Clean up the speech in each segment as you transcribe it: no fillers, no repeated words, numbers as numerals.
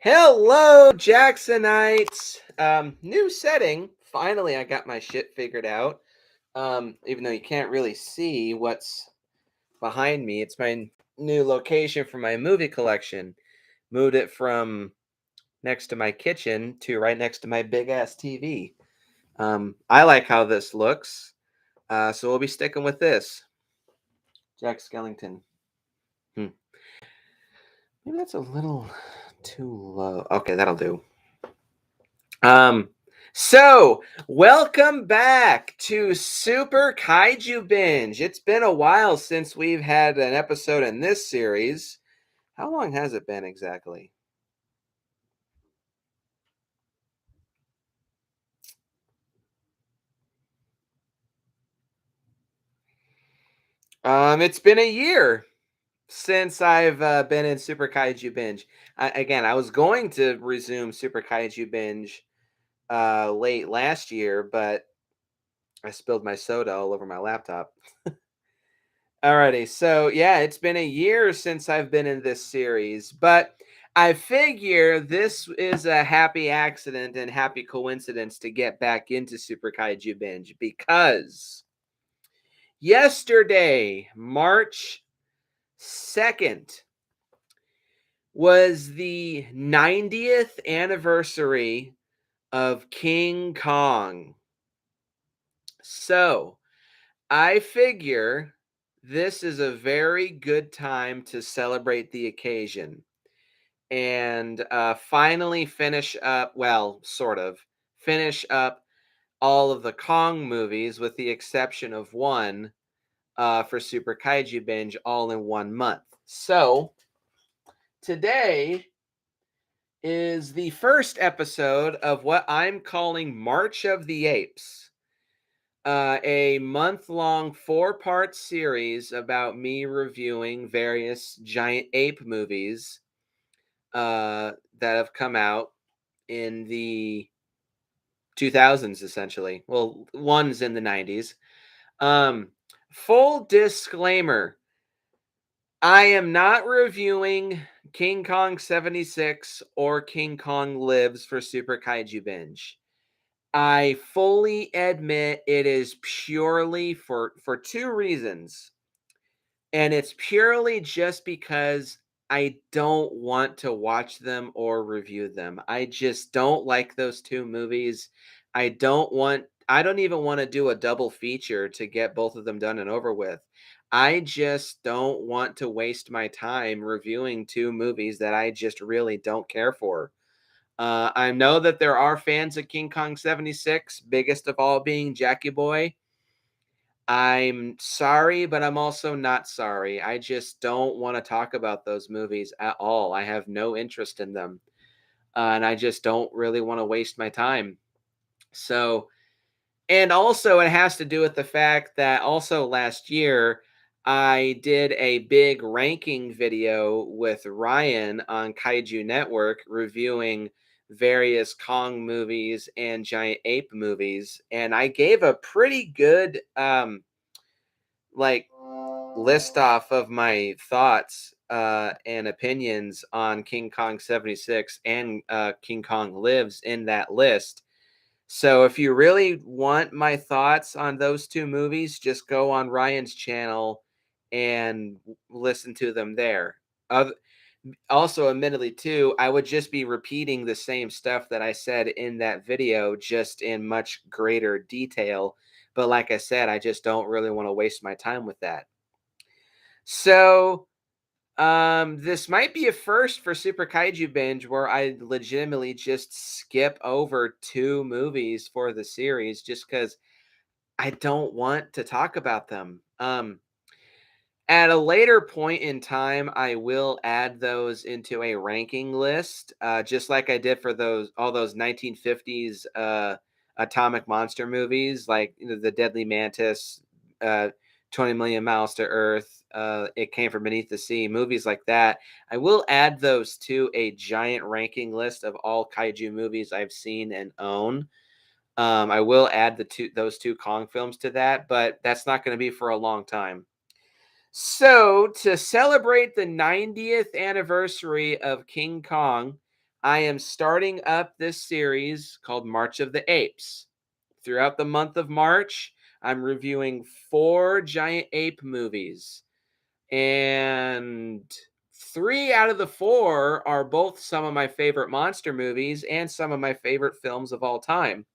Hello, Jacksonites. New setting. Finally, I got my shit figured out. Even though you can't really see what's behind me, it's my new location for my movie collection. Moved it from next to my kitchen to right next to my big ass TV. I like how this looks, so we'll be sticking with this. Jack Skellington. Hmm. Maybe that's a little too low. Okay, that'll do. Um, so welcome back to Super Kaiju Binge. It's been a while since we've had an episode in this series. How long has it been exactly? It's been a year since I've been in Super Kaiju Binge. I was going to resume Super Kaiju Binge late last year, but I spilled my soda all over my laptop. Alrighty, so yeah, it's been a year since I've been in this series, but I figure this is a happy accident and happy coincidence to get back into Super Kaiju Binge because yesterday, March 2nd, was the 90th anniversary of King Kong. So I figure this is a very good time to celebrate the occasion and finally finish up, well, sort of, finish up all of the Kong movies with the exception of one for Super Kaiju Binge all in 1 month. So today is the first episode of what I'm calling March of the Apes. A month-long four-part series about me reviewing various giant ape movies that have come out in the 2000s, essentially. Well, one's in the 90s. Um, Full disclaimer: I am not reviewing King Kong 76 or King Kong Lives for Super Kaiju Binge. I fully admit it is purely for two reasons. And it's purely just because I don't want to watch them or review them. I just don't like those two movies. I don't even want to do a double feature to get both of them done and over with. I just don't want to waste my time reviewing two movies that I just really don't care for. I know that there are fans of King Kong 76, biggest of all being Jackie Boy. I'm sorry, but I'm also not sorry. I just don't want to talk about those movies at all. I have no interest in them. And I just don't really want to waste my time. So, and also it has to do with the fact that also last year I did a big ranking video with Ryan on Kaiju Network reviewing various Kong movies and giant ape movies, and I gave a pretty good like list off of my thoughts and opinions on King Kong 76 and King Kong Lives in that list. So if you really want my thoughts on those two movies, just go on Ryan's channel and listen to them there. Also, admittedly, too, I would just be repeating the same stuff that I said in that video, just in much greater detail. But like I said, I just don't really want to waste my time with that. So, this might be a first for Super Kaiju Binge where I legitimately just skip over two movies for the series just because I don't want to talk about them. At a later point in time, I will add those into a ranking list, just like I did for all those 1950s atomic monster movies, like the Deadly Mantis, uh, 20 Million Miles to Earth, It Came from Beneath the Sea, movies like that. I will add those to a giant ranking list of all kaiju movies I've seen and own. I will add those two Kong films to that, but that's not going to be for a long time. So, to celebrate the 90th anniversary of King Kong, I am starting up this series called March of the Apes. Throughout the month of March, I'm reviewing 4 giant ape movies, and 3 out of the 4 are both some of my favorite monster movies and some of my favorite films of all time.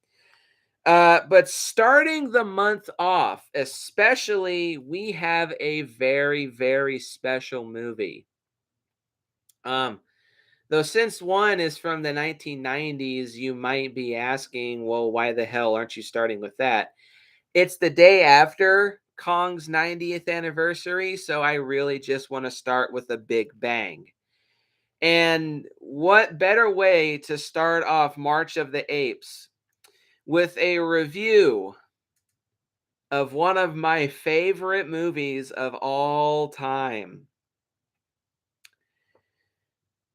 But starting the month off, especially, we have a very, very special movie. Um, though since one is from the 1990s, you might be asking, well, why the hell aren't you starting with that? It's the day after Kong's 90th anniversary, so I really just want to start with a big bang. And what better way to start off March of the Apes with a review of one of my favorite movies of all time,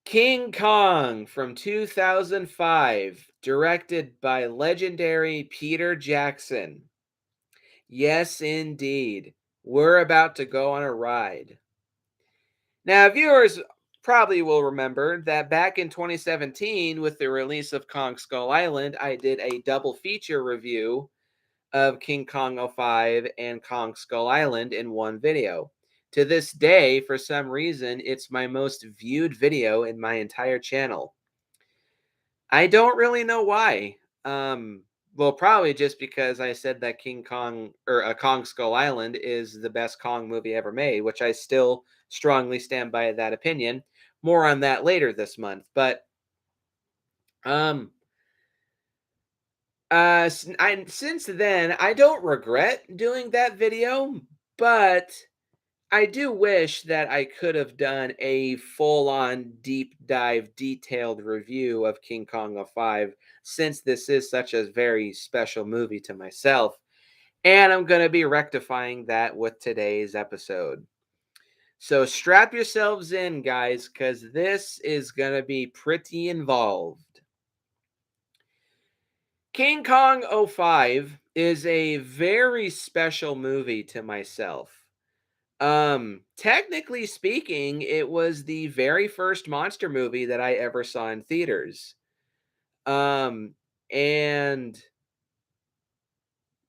King Kong from 2005, directed by legendary Peter Jackson. Yes, indeed. We're about to go on a ride. Now, viewers probably will remember that back in 2017, with the release of Kong Skull Island, I did a double feature review of King Kong '05 and Kong Skull Island in one video. To this day, for some reason, it's my most viewed video in my entire channel. I don't really know why. Well, probably just because I said that King Kong or Kong Skull Island is the best Kong movie ever made, which I still strongly stand by that opinion. More on that later this month. But um, since then, I don't regret doing that video, but I do wish that I could have done a full-on deep dive detailed review of King Kong '05, since this is such a very special movie to myself, and I'm going to be rectifying that with today's episode. So strap yourselves in, guys, because this is going to be pretty involved. King Kong '05 is a very special movie to myself. Technically speaking, it was the very first monster movie that I ever saw in theaters. Um, and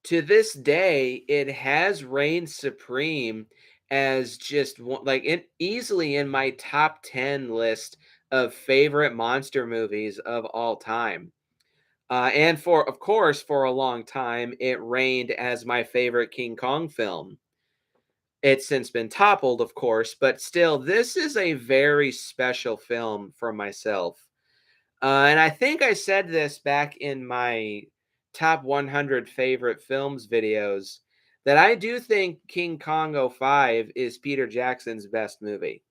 to this day, it has reigned supreme as just one, like it easily in my top 10 list of favorite monster movies of all time. And for, of course, for a long time, it reigned as my favorite King Kong film. It's since been toppled, of course, but still, this is a very special film for myself. And I think I said this back in my top 100 favorite films videos that I do think King Kong '05 is Peter Jackson's best movie.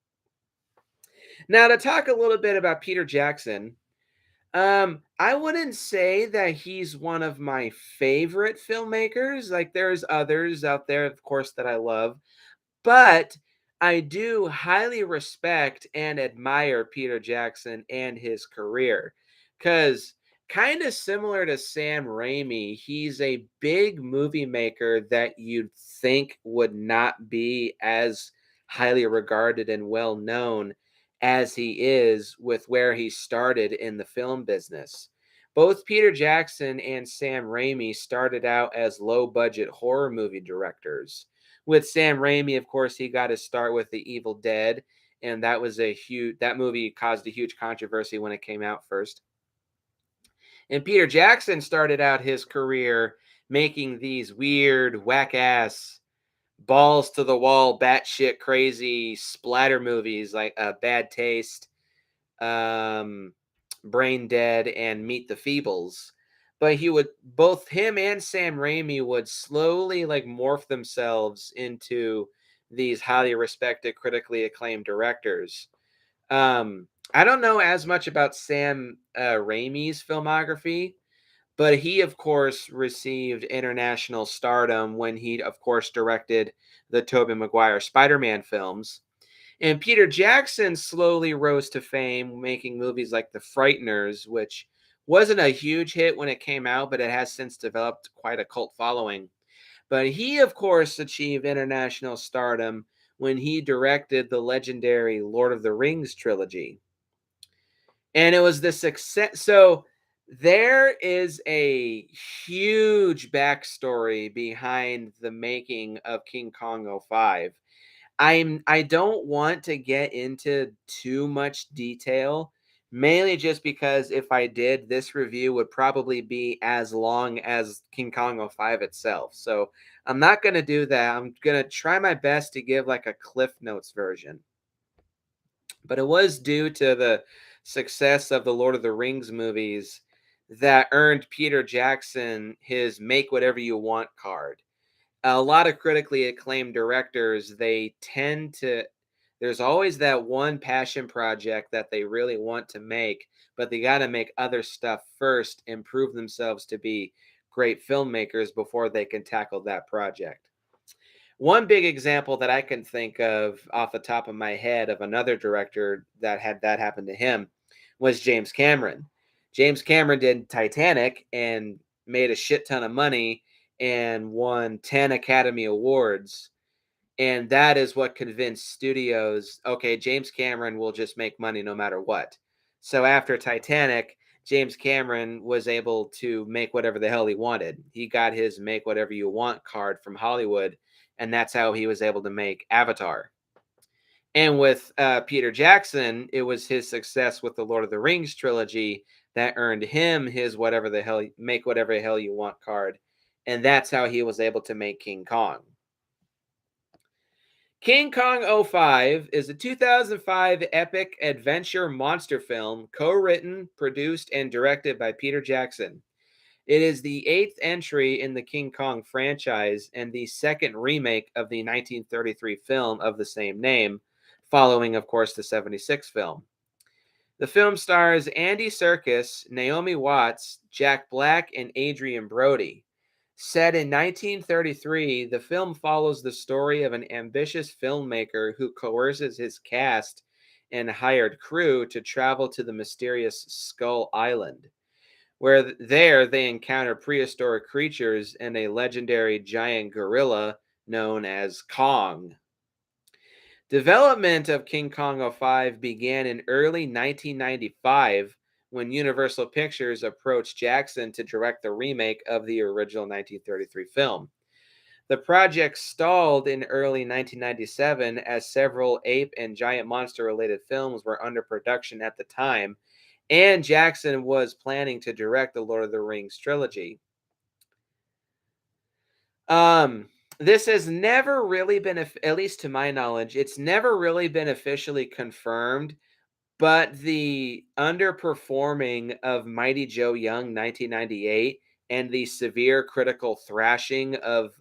Now, to talk a little bit about Peter Jackson, I wouldn't say that he's one of my favorite filmmakers. Like, there's others out there, of course, that I love. But I do highly respect and admire Peter Jackson and his career. Because, kind of similar to Sam Raimi, he's a big movie maker that you'd think would not be as highly regarded and well known as he is with where he started in the film business. Both Peter Jackson and Sam Raimi started out as low budget horror movie directors. With Sam Raimi, of course, he got his start with The Evil Dead, and that movie caused a huge controversy when it came out first. And Peter Jackson started out his career making these weird, whack ass, balls to the wall, batshit crazy splatter movies like Bad Taste, um, Brain Dead, and Meet the Feebles. But both him and Sam Raimi would slowly like morph themselves into these highly respected, critically acclaimed directors. I don't know as much about Sam Raimi's filmography, but he, of course, received international stardom when he, of course, directed the Tobey Maguire Spider-Man films. And Peter Jackson slowly rose to fame, making movies like The Frighteners, which wasn't a huge hit when it came out, but it has since developed quite a cult following. But he, of course, achieved international stardom when he directed the legendary Lord of the Rings trilogy. And it was the success. So there is a huge backstory behind the making of King Kong '05. I don't want to get into too much detail, mainly just because if I did, this review would probably be as long as King Kong '05 itself. So I'm not going to do that. I'm going to try my best to give like a Cliff Notes version. But it was due to the success of the Lord of the Rings movies that earned Peter Jackson his Make Whatever You Want card. A lot of critically acclaimed directors, they tend to, there's always that one passion project that they really want to make, but they got to make other stuff first and prove themselves to be great filmmakers before they can tackle that project. One big example that I can think of off the top of my head of another director that had that happen to him was James Cameron. James Cameron did Titanic and made a shit ton of money and won 10 Academy Awards. And that is what convinced studios, okay, James Cameron will just make money no matter what. So after Titanic, James Cameron was able to make whatever the hell he wanted. He got his Make Whatever You Want card from Hollywood, and that's how he was able to make Avatar. And with Peter Jackson, it was his success with the Lord of the Rings trilogy that earned him his whatever the hell, make whatever the hell you want card. And that's how he was able to make King Kong. King Kong '05 is a 2005 epic adventure monster film co-written, produced, and directed by Peter Jackson. It is the eighth entry in the King Kong franchise and the second remake of the 1933 film of the same name, following, of course, the '76 film. The film stars Andy Serkis, Naomi Watts, Jack Black, and Adrian Brody. Set in 1933, the film follows the story of an ambitious filmmaker who coerces his cast and hired crew to travel to the mysterious Skull Island, where there they encounter prehistoric creatures and a legendary giant gorilla known as Kong. Development of King Kong '05 began in early 1995 when Universal Pictures approached Jackson to direct the remake of the original 1933 film. The project stalled in early 1997 as several ape and giant monster related films were under production at the time, and Jackson was planning to direct the Lord of the Rings trilogy. Um, this has never really been, at least to my knowledge, it's never really been officially confirmed. But the underperforming of Mighty Joe Young 1998 and the severe critical thrashing of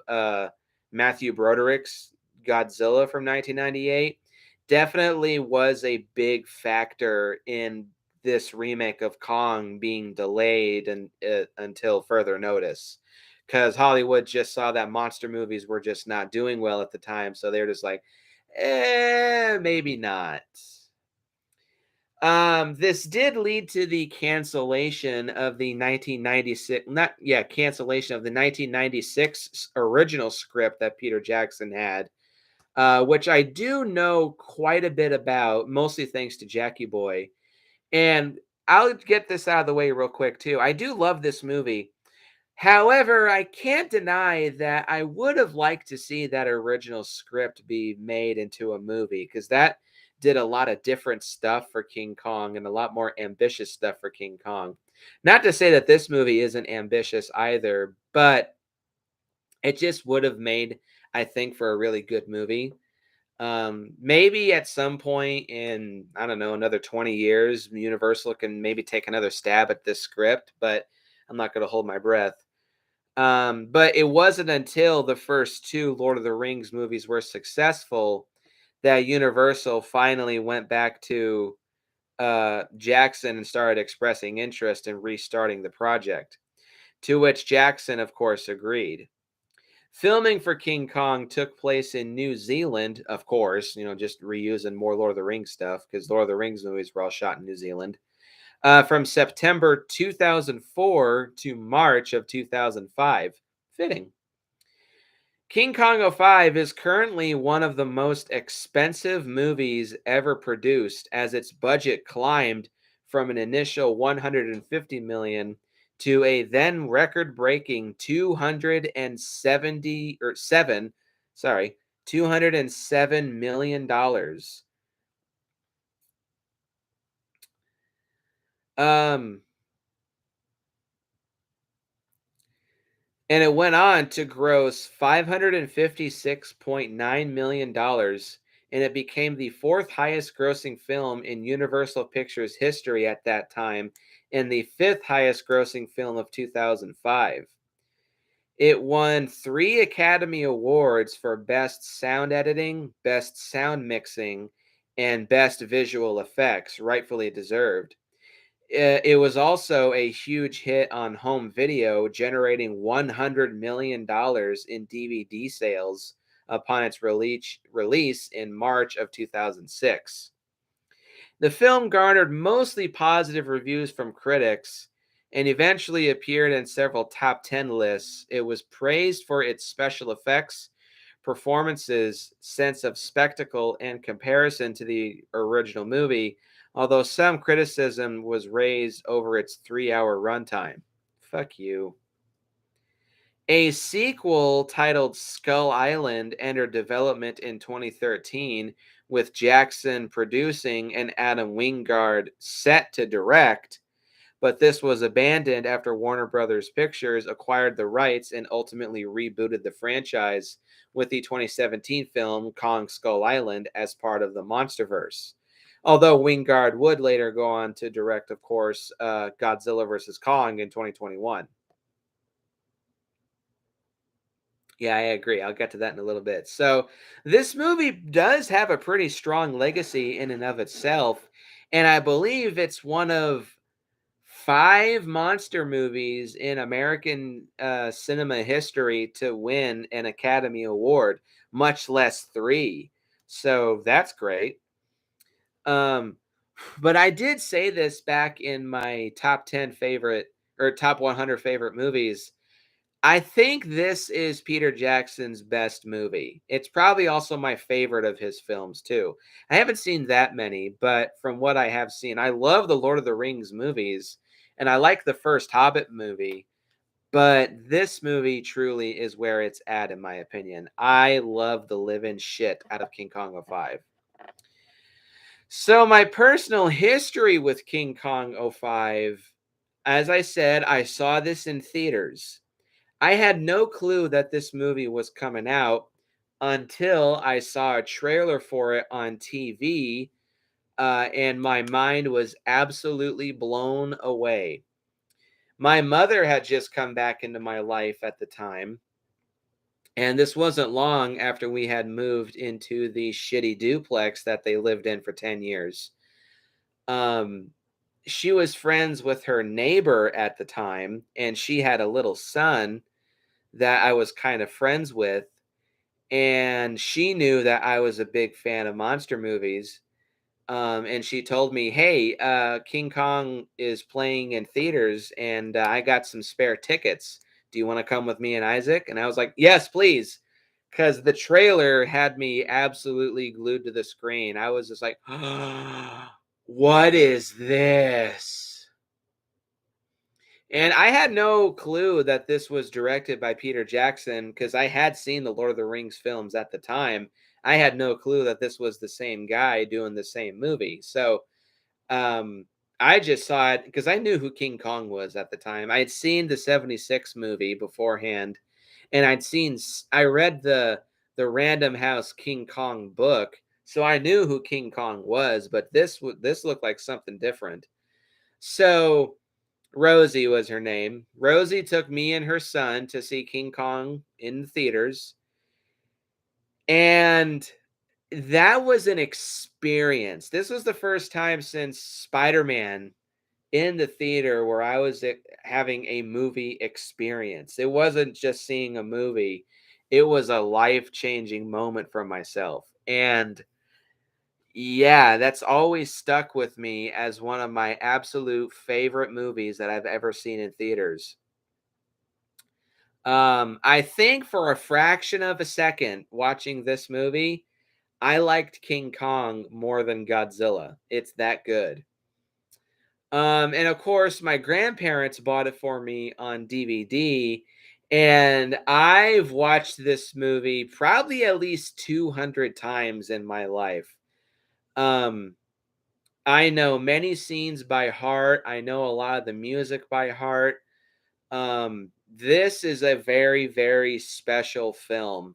Matthew Broderick's Godzilla from 1998 definitely was a big factor in this remake of Kong being delayed until further notice. Because Hollywood just saw that monster movies were just not doing well at the time. So they're just like, maybe not. This did lead to the cancellation of the 1996, not yeah, cancellation of the 1996 original script that Peter Jackson had, which I do know quite a bit about, mostly thanks to Jackie Boy. And I'll get this out of the way real quick too. I do love this movie. However, I can't deny that I would have liked to see that original script be made into a movie because that did a lot of different stuff for King Kong and a lot more ambitious stuff for King Kong. Not to say that this movie isn't ambitious either, but it just would have made, I think, for a really good movie. Maybe at some point in, I don't know, another 20 years, Universal can maybe take another stab at this script, but I'm not going to hold my breath. But it wasn't until the first two Lord of the Rings movies were successful that Universal finally went back to Jackson and started expressing interest in restarting the project, to which Jackson, of course, agreed. Filming for King Kong took place in New Zealand, of course, just reusing more Lord of the Rings stuff because Lord of the Rings movies were all shot in New Zealand. From September 2004 to March of 2005. Fitting. King Kong '05 is currently one of the most expensive movies ever produced as its budget climbed from an initial 150 million to a then record-breaking 270 or 7, sorry, 207 million dollars. Um and it went on to gross $556.9 million dollars, and it became the fourth highest grossing film in Universal Pictures history at that time and the fifth highest grossing film of 2005. It won 3 Academy Awards for Best Sound Editing, Best Sound Mixing, and Best Visual Effects, rightfully deserved. It was also a huge hit on home video, generating $100 million dollars in DVD sales upon its release in March of 2006. The film garnered mostly positive reviews from critics and eventually appeared in several top 10 lists. It was praised for its special effects, performances, sense of spectacle, and comparison to the original movie, although some criticism was raised over its 3-hour runtime. Fuck you. A sequel titled Skull Island entered development in 2013, with Jackson producing and Adam Wingard set to direct, but this was abandoned after Warner Brothers Pictures acquired the rights and ultimately rebooted the franchise with the 2017 film Kong Skull Island as part of the Monsterverse. Although Wingard would later go on to direct, of course, Godzilla vs. Kong in 2021. Yeah, I agree. I'll get to that in a little bit. So, this movie does have a pretty strong legacy in and of itself, and I believe it's one of 5 monster movies in American cinema history to win an Academy Award, much less 3. So, that's great. Um, but I did say this back in my top 10 favorite or top 100 favorite movies. I think this is Peter Jackson's best movie. It's probably also my favorite of his films too. I haven't seen that many, but from what I have seen, I love the Lord of the Rings movies and I like the first Hobbit movie, but this movie truly is where it's at in my opinion. I love the living shit out of King Kong '05. So my personal history with King Kong '05, as I said, I saw this in theaters. I had no clue that this movie was coming out until I saw a trailer for it on TV, and my mind was absolutely blown away. My mother had just come back into my life at the time, and this wasn't long after we had moved into the shitty duplex that they lived in for 10 years. Um, she was friends with her neighbor at the time, and she had a little son that I was kind of friends with, and she knew that I was a big fan of monster movies. And she told me, "Hey, King Kong is playing in theaters, and I got some spare tickets. Do you want to come with me and Isaac?" And I was like, "Yes, please," because the trailer had me absolutely glued to the screen. I was just like, "What is this?" And I had no clue that this was directed by Peter Jackson because I had seen the Lord of the Rings films at the time. I had no clue that this was the same guy doing the same movie. So um, I just saw it because I knew who King Kong was at the time. I had seen the '76 movie beforehand, and I read the Random House King Kong book, so I knew who King Kong was. But this looked like something different. So Rosie was her name. Rosie took me and her son to see King Kong in the theaters. And that was an experience. This was the first time since Spider-Man in the theater where I was having a movie experience. It wasn't just seeing a movie, it was a life-changing moment for myself. And yeah, that's always stuck with me as one of my absolute favorite movies that I've ever seen in theaters. I think for a fraction of a second watching this movie, I liked King Kong more than Godzilla. It's that good. And of course, my grandparents bought it for me on DVD, and I've watched this movie probably at least 200 times in my life. Um, I know many scenes by heart. I know a lot of the music by heart. This is a very, very special film.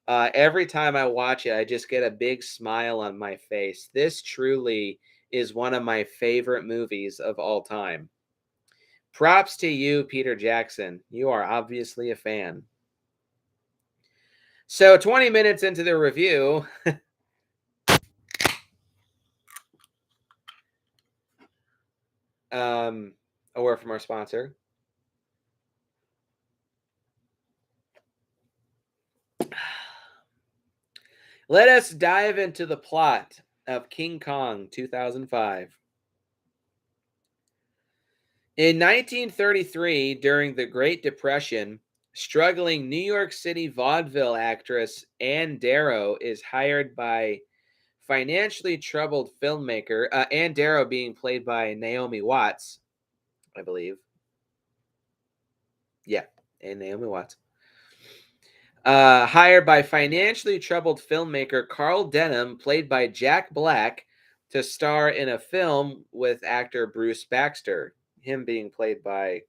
Every time I watch it, I just get a big smile on my face. This truly is one of my favorite movies of all time. Props to you, Peter Jackson. You are obviously a fan. So, 20 minutes into the review, um, a word from our sponsor. Let us dive into the plot of King Kong 2005. In 1933, during the Great Depression, struggling New York City vaudeville actress Ann Darrow is hired by financially troubled filmmaker, Ann Darrow being played by Naomi Watts, I believe. Yeah, and Naomi Watts. Hired by financially troubled filmmaker Carl Denham, played by Jack Black, to star in a film with actor Bruce Baxter, him being played by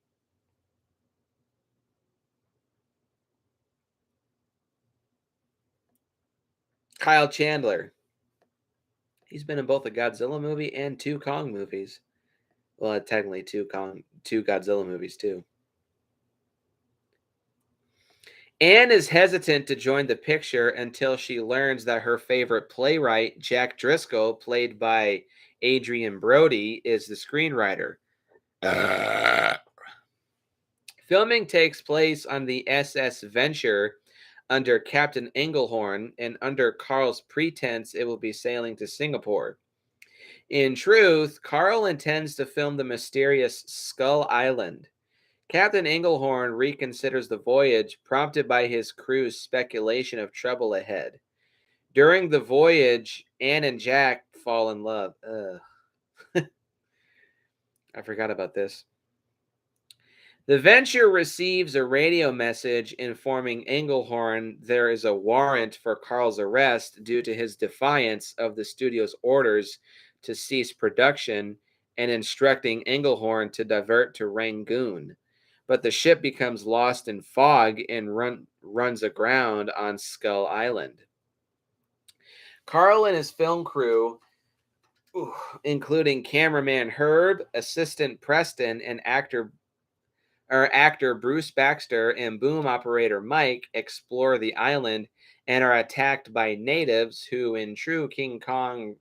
Kyle Chandler. He's been in both a Godzilla movie and two Kong movies. Well, technically two Godzilla movies too. Anne is hesitant to join the picture until she learns that her favorite playwright, Jack Driscoll, played by Adrian Brody, is the screenwriter. Filming takes place on the SS Venture under Captain Engelhorn, and under Carl's pretense it will be sailing to Singapore. In truth, Carl intends to film the mysterious Skull Island. Captain Engelhorn reconsiders the voyage, prompted by his crew's speculation of trouble ahead. During the voyage, Anne and Jack fall in love. I forgot about this. The Venture receives a radio message informing Engelhorn there is a warrant for Carl's arrest due to his defiance of the studio's orders to cease production and instructing Engelhorn to divert to Rangoon. But the ship becomes lost in fog and runs aground on Skull Island. Carl and his film crew, including cameraman Herb, assistant Preston, and actor Bruce Baxter and boom operator Mike, explore the island and are attacked by natives who, in true King Kong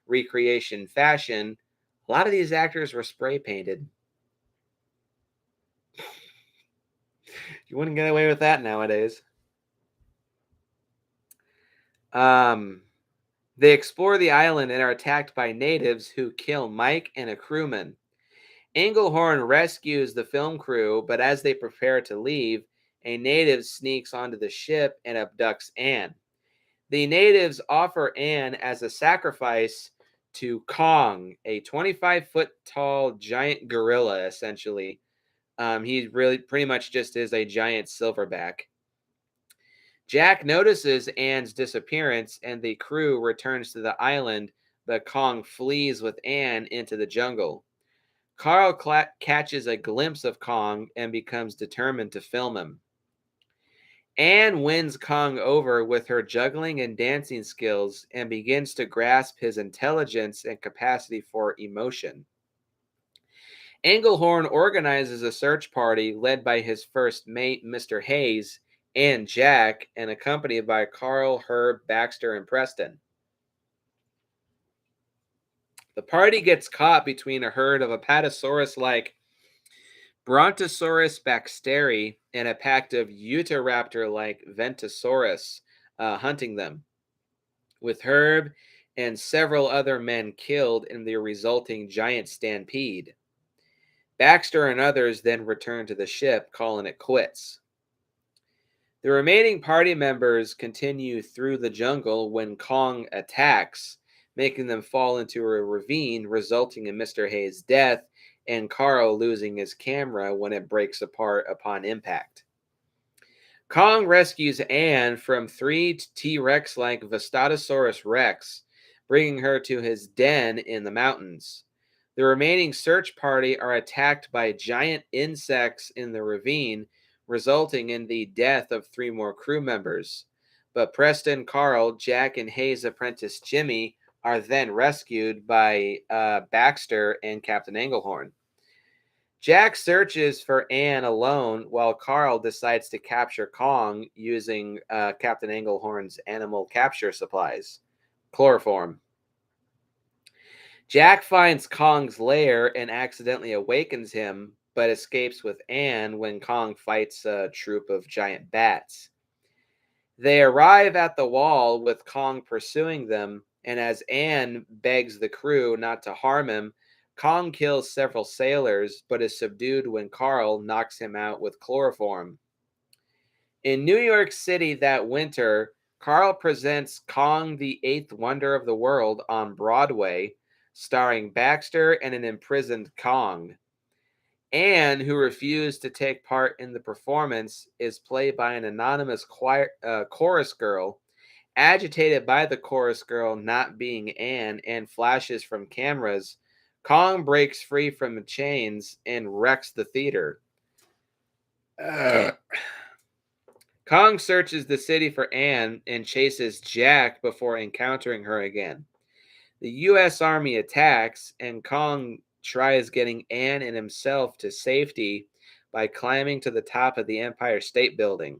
recreation fashion, a lot of these actors were spray painted. You wouldn't get away with that nowadays. Um, they explore the island and are attacked by natives who kill Mike and a crewman. Engelhorn rescues the film crew, but as they prepare to leave, a native sneaks onto the ship and abducts Anne. The natives offer Anne as a sacrifice to Kong, a 25-foot tall giant gorilla, essentially. He really pretty much just is a giant silverback. Jack notices Anne's disappearance and the crew returns to the island, but Kong flees with Anne into the jungle. Carl catches a glimpse of Kong and becomes determined to film him. Anne wins Kong over with her juggling and dancing skills and begins to grasp his intelligence and capacity for emotion. Engelhorn organizes a search party led by his first mate, Mr. Hayes, and Jack, and accompanied by Carl, Herb, Baxter, and Preston. The party gets caught between a herd of Apatosaurus-like Brontosaurus baxteri and a pack of Utahraptor-like Ventosaurus hunting them, with Herb and several other men killed in the resulting giant stampede. Baxter and others then return to the ship, calling it quits. The remaining party members continue through the jungle when Kong attacks, making them fall into a ravine, resulting in Mr. Hayes' death and Carl losing his camera when it breaks apart upon impact. Kong rescues Anne from three T Rex like Vistatosaurus Rex, bringing her to his den in the mountains. The remaining search party are attacked by giant insects in the ravine, resulting in the death of three more crew members. But Preston, Carl, Jack, and Hayes' apprentice Jimmy are then rescued by Baxter and Captain Englehorn. Jack searches for Anne alone while Carl decides to capture Kong using Captain Englehorn's animal capture supplies, chloroform. Jack finds Kong's lair and accidentally awakens him, but escapes with Anne when Kong fights a troop of giant bats. They arrive at the wall with Kong pursuing them, and as Anne begs the crew not to harm him, Kong kills several sailors but is subdued when Carl knocks him out with chloroform. In New York City that winter, Carl presents Kong the Eighth Wonder of the World on Broadway, starring Baxter and an imprisoned Kong. Anne, who refused to take part in the performance, is played by an anonymous chorus girl. Agitated by the chorus girl not being Anne and flashes from cameras, Kong breaks free from the chains and wrecks the theater. Kong searches the city for Anne and chases Jack before encountering her again. The U.S. Army attacks, and Kong tries getting Anne and himself to safety by climbing to the top of the Empire State Building.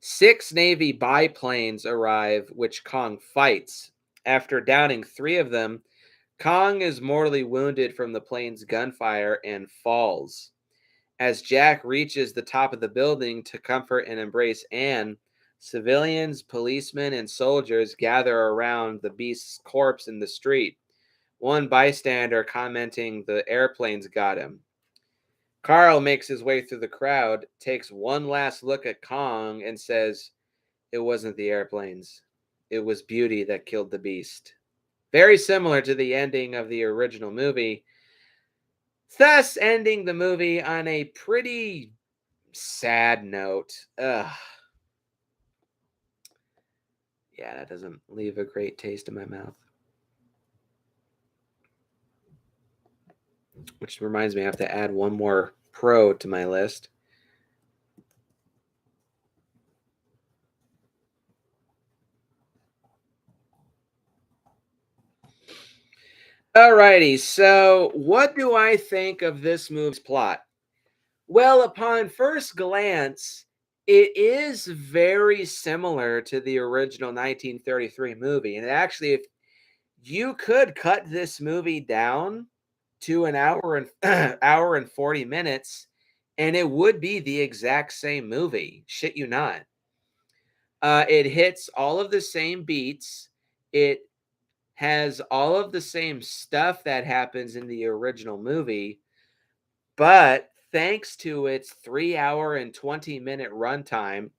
6 Navy biplanes arrive, which Kong fights. After downing 3 of them, Kong is mortally wounded from the plane's gunfire and falls. As Jack reaches the top of the building to comfort and embrace Anne, civilians, policemen, and soldiers gather around the beast's corpse in the street, one bystander commenting the airplanes got him. Carl makes his way through the crowd, takes one last look at Kong, and says, "It wasn't the airplanes. It was beauty that killed the beast." Very similar to the ending of the original movie, thus ending the movie on a pretty sad note. Ugh. Yeah, that doesn't leave a great taste in my mouth. Which reminds me, I have to add one more pro to my list. Alrighty, so what do I think of this movie's plot? Well, upon first glance, it is very similar to the original 1933 movie. And actually, if you could cut this movie down to an hour and hour and 40 minutes, and it would be the exact same movie. Shit you not. It hits all of the same beats. It has all of the same stuff that happens in the original movie, but thanks to its 3 hour and 20-minute runtime,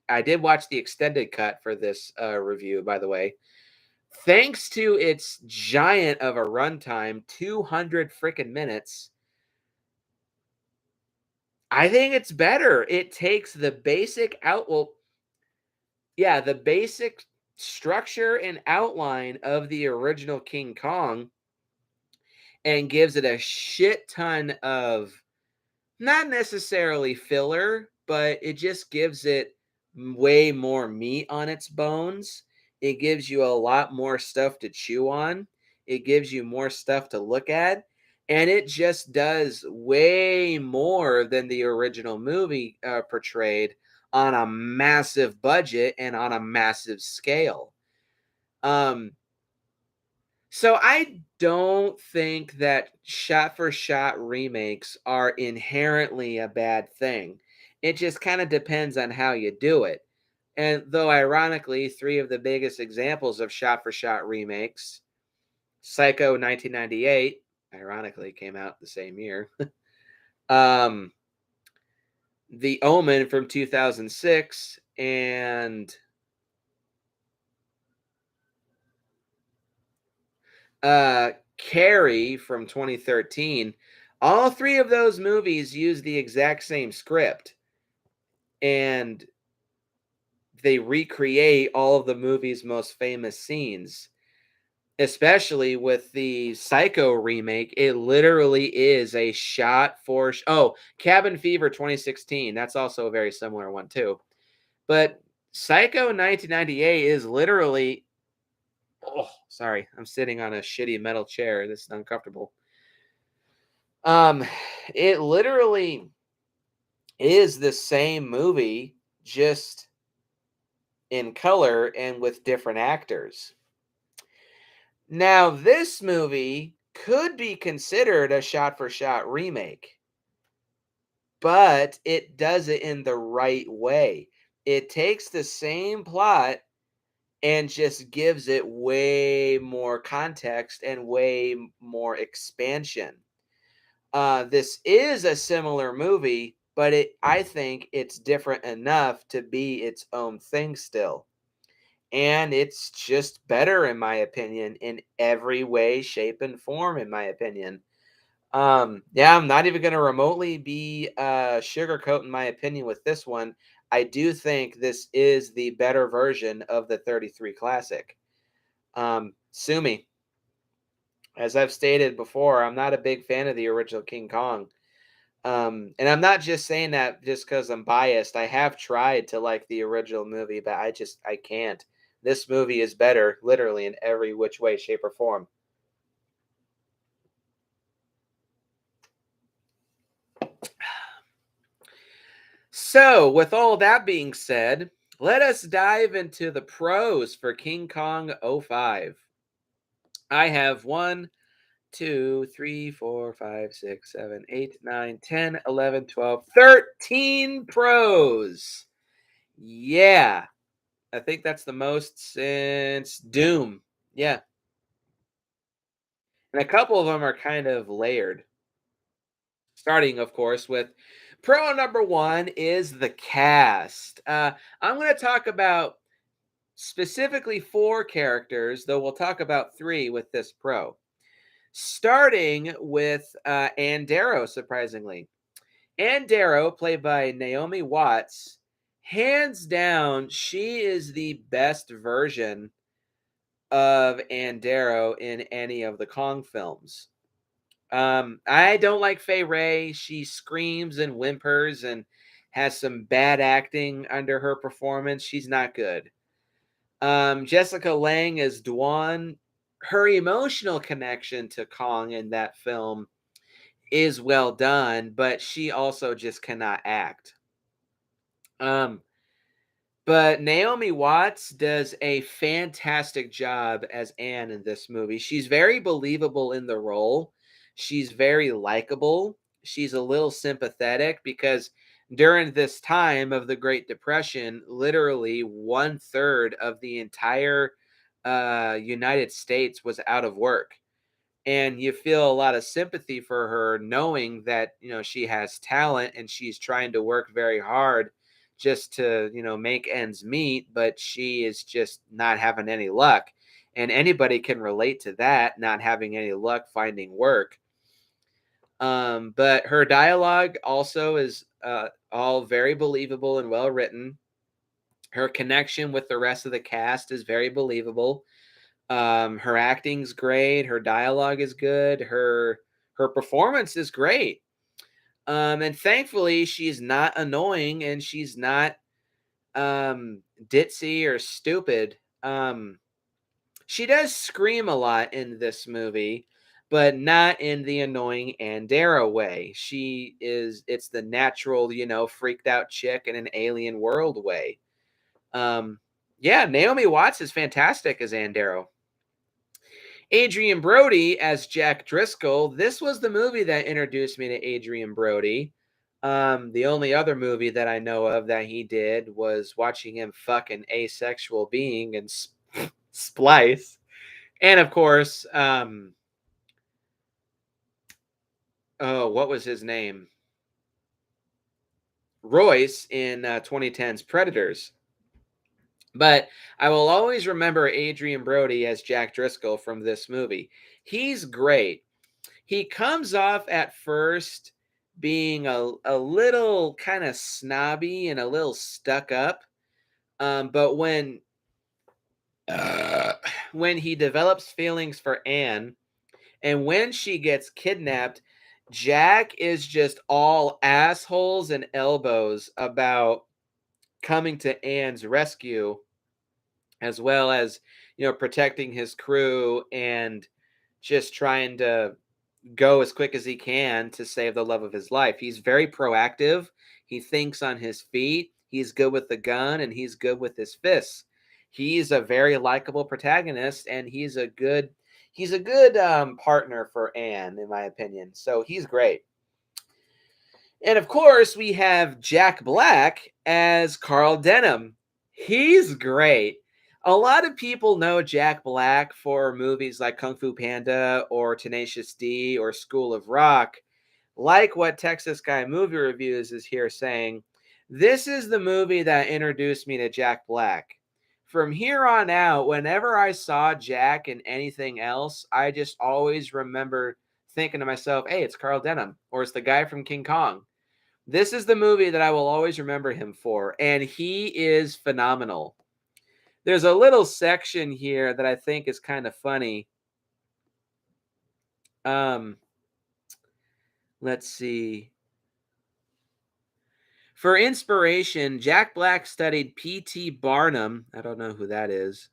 I did watch the extended cut for this review, by the way. Thanks to its giant of a runtime, 200 freaking minutes, I think it's better. It takes the basic the basic structure and outline of the original King Kong and gives it a shit ton of not necessarily filler, but it just gives it way more meat on its bones. It gives you a lot more stuff to chew on. It gives you more stuff to look at. And it just does way more than the original movie portrayed on a massive budget and on a massive scale. Um, so I don't think that shot for shot remakes are inherently a bad thing. It just kind of depends on how you do it. And though ironically, 3 of the biggest examples of shot for shot remakes, Psycho 1998, ironically came out the same year. um The Omen from 2006 and Carrie from 2013. All three of those movies use the exact same script, and they recreate all of the movie's most famous scenes. Especially with the Psycho remake, it literally is a shot for oh, Cabin Fever 2016. That's also a very similar one too. But Psycho 1998 is literally, oh, sorry, I'm sitting on a shitty metal chair. This is uncomfortable. Um, it literally is the same movie, just in color and with different actors. Now, this movie could be considered a shot for shot remake, but it does it in the right way. It takes the same plot and just gives it way more context and way more expansion. This is a similar movie, but I think it's different enough to be its own thing still. And it's just better, in my opinion, in every way, shape, and form, in my opinion. Yeah, I'm not even gonna remotely be sugarcoating my opinion with this one. I do think this is the better version of the 33 classic. Sue me. As I've stated before, I'm not a big fan of the original King Kong. And I'm not just saying that just because I'm biased. I have tried to like the original movie, but I can't. This movie is better, literally in every which way, shape, or form. So, with all that being said, let us dive into the pros for King Kong '05. I have 1, 2, 3, 4, 5, 6, 7, 8, 9, 10, 11, 12, 13 pros. Yeah, I think that's the most since Doom. Yeah, and a couple of them are kind of layered. Starting, of course, with pro number one is the cast. I'm going to talk about specifically four characters, though we'll talk about three with this pro. Starting with Ann Darrow, surprisingly. Ann Darrow, played by Naomi Watts, hands down, she is the best version of Ann Darrow in any of the Kong films. I don't like Fay Ray. She screams and whimpers and has some bad acting under her performance. She's not good. Jessica Lange as Dwan. Her emotional connection to Kong in that film is well done, but she also just cannot act. Um, But Naomi Watts does a fantastic job as Anne in this movie. She's very believable in the role. She's very likable. She's a little sympathetic because during this time of the Great Depression, literally one third of the entire United States was out of work, and you feel a lot of sympathy for her knowing that she has talent and she's trying to work very hard just to make ends meet, but she is just not having any luck, and anybody can relate to that, not having any luck finding work. But her dialogue also is all very believable and well written. Her connection with the rest of the cast is very believable. Her acting's great. Her dialogue is good. Her performance is great. And thankfully, she's not annoying and she's not ditzy or stupid. She does scream a lot in this movie, but not in the annoying Andera way. It's the natural, freaked out chick in an alien world way. Um, yeah, Naomi Watts is fantastic as Andero. Adrian Brody as Jack Driscoll. This was the movie that introduced me to Adrian Brody. The only other movie that I know of that he did was watching him fuck an asexual being and Splice. And of course, oh, what was his name? Royce in 2010's Predators. But I will always remember Adrian Brody as Jack Driscoll from this movie. He's great. He comes off at first being a little kind of snobby and a little stuck up. But uh, when he develops feelings for Anne and when she gets kidnapped, Jack is just all assholes and elbows about coming to Anne's rescue, as well as, protecting his crew and just trying to go as quick as he can to save the love of his life. He's very proactive. He thinks on his feet. He's good with the gun and he's good with his fists. He's a very likable protagonist and he's a good partner for Anne, in my opinion. So he's great. And of course, we have Jack Black as Carl Denham. He's great. A lot of people know Jack Black for movies like Kung Fu Panda or Tenacious D or School of Rock. Like what Texas Guy Movie Reviews is here saying, this is the movie that introduced me to Jack Black. From here on out, whenever I saw Jack in anything else, I just always remember thinking to myself, hey, it's Carl Denham, or it's the guy from King Kong. This is the movie that I will always remember him for, and he is phenomenal. There's a little section here that I think is kind of funny. Um, let's see. For inspiration, Jack Black studied P.T. Barnum. I don't know who that is.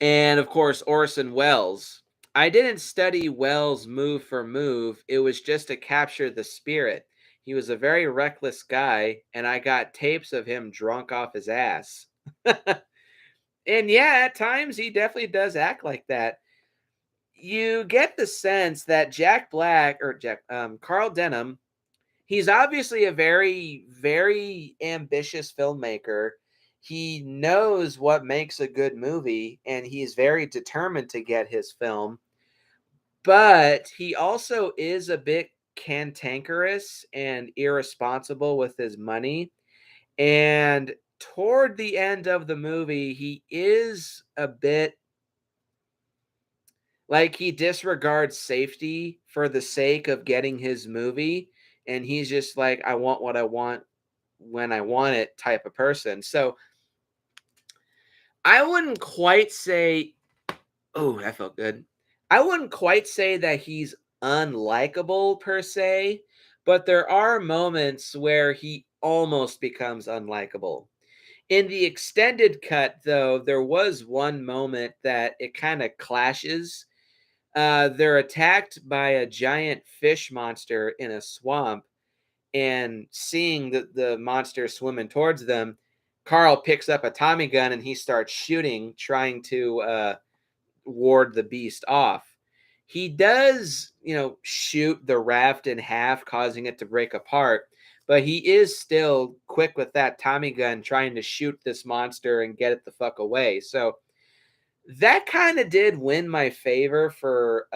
And of course, Orson Welles. I didn't study Welles move for move. It was just to capture the spirit. He was a very reckless guy, and I got tapes of him drunk off his ass. And yeah, at times he definitely does act like that. You get the sense that Jack Black or Carl Denham, he's obviously a very, very ambitious filmmaker. He knows what makes a good movie, and he's very determined to get his film. But he also is a bit cantankerous and irresponsible with his money. And toward the end of the movie, he is a bit like he disregards safety for the sake of getting his movie. And he's just like, I want what I want when I want it type of person. So I wouldn't quite say, oh, that felt good. I wouldn't quite say that he's unlikable per se, but there are moments where he almost becomes unlikable. In the extended cut, though, there was one moment that it kind of clashes. They're attacked by a giant fish monster in a swamp, and seeing the monster swimming towards them, Carl picks up a Tommy gun and he starts shooting, trying to ward the beast off. He does, shoot the raft in half, causing it to break apart. But he is still quick with that Tommy gun, trying to shoot this monster and get it the fuck away. So that kind of did win my favor for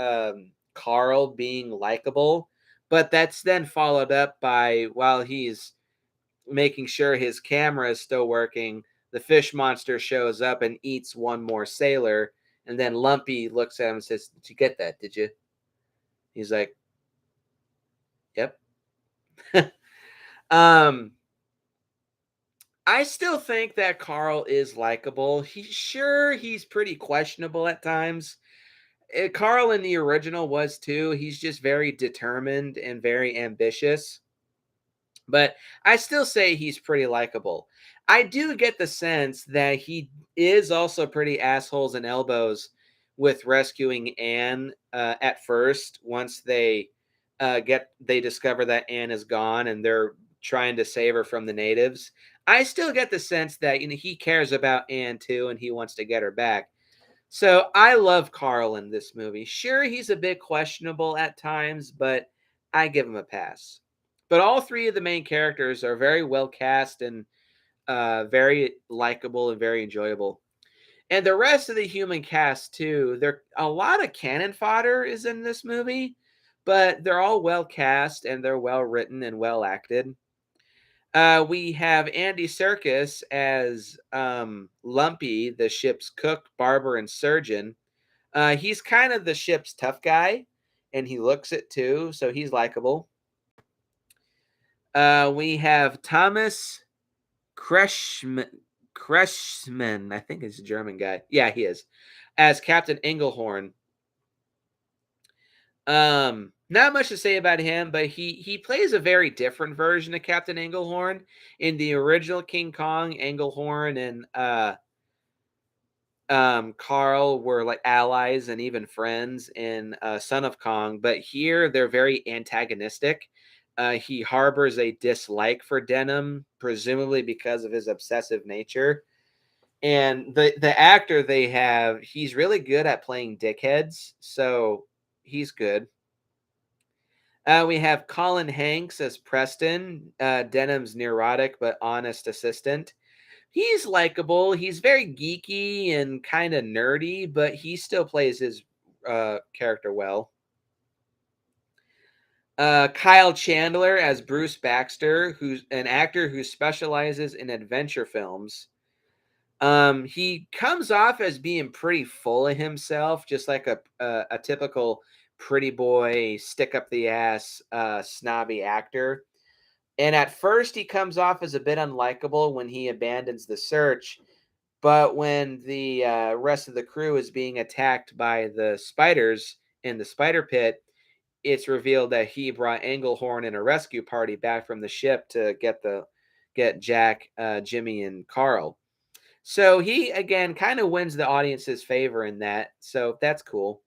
Carl being likable. But that's then followed up by, while he's making sure his camera is still working, the fish monster shows up and eats one more sailor. And then Lumpy looks at him and says, did you get that? Did you? He's like, yep. um, I still think that Carl is likable. He's pretty questionable at times. Carl in the original was too. He's just very determined and very ambitious. But I still say he's pretty likable. I do get the sense that he is also pretty assholes and elbows with rescuing Anne at first. Once they discover that Anne is gone and they're trying to save her from the natives. I still get the sense that he cares about Anne too and he wants to get her back. So I love Carl in this movie. Sure, he's a bit questionable at times, but I give him a pass. But all three of the main characters are very well cast and very likable and very enjoyable. And the rest of the human cast too. There a lot of cannon fodder is in this movie, but they're all well cast and they're well written and well acted. We have Andy Serkis as Lumpy, the ship's cook, barber, and surgeon. He's kind of the ship's tough guy, and he looks it too, so he's likable. We have Thomas Kretschmann. Kretschmann, I think he's a German guy. Yeah, he is, as Captain Engelhorn. Not much to say about him, but he plays a very different version of Captain Engelhorn. In the original King Kong, Engelhorn and Carl were like allies and even friends in Son of Kong, but here they're very antagonistic. He harbors a dislike for Denham, presumably because of his obsessive nature. And the actor they have, he's really good at playing dickheads, so he's good. We have Colin Hanks as Preston, Denham's neurotic but honest assistant. He's likable. He's very geeky and kind of nerdy, but he still plays his character well. Kyle Chandler as Bruce Baxter, who's an actor who specializes in adventure films. He comes off as being pretty full of himself, just like a typical pretty boy, stick up the ass, snobby actor. And at first, he comes off as a bit unlikable when he abandons the search. But when the rest of the crew is being attacked by the spiders in the spider pit, it's revealed that he brought Engelhorn and a rescue party back from the ship to get Jack, Jimmy, and Carl. So he again kind of wins the audience's favor in that. So that's cool.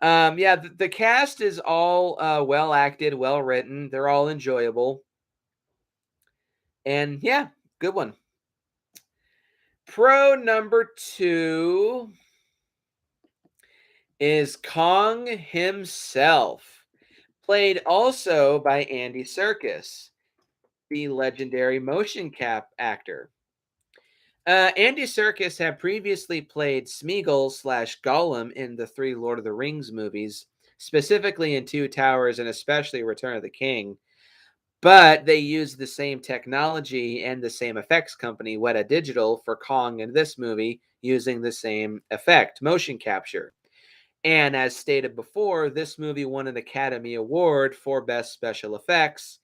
Yeah, the cast is all well acted, well written. They're all enjoyable, and yeah, good one. Pro number 2 is Kong himself, played also by Andy Serkis, the legendary motion cap actor. Andy Serkis had previously played Smeagol slash Gollum in the 3 Lord of the Rings movies, specifically in Two Towers and especially Return of the King. But they used the same technology and the same effects company, Weta Digital, for Kong in this movie, using the same effect, motion capture. And as stated before, this movie won an Academy Award for Best Special Effects,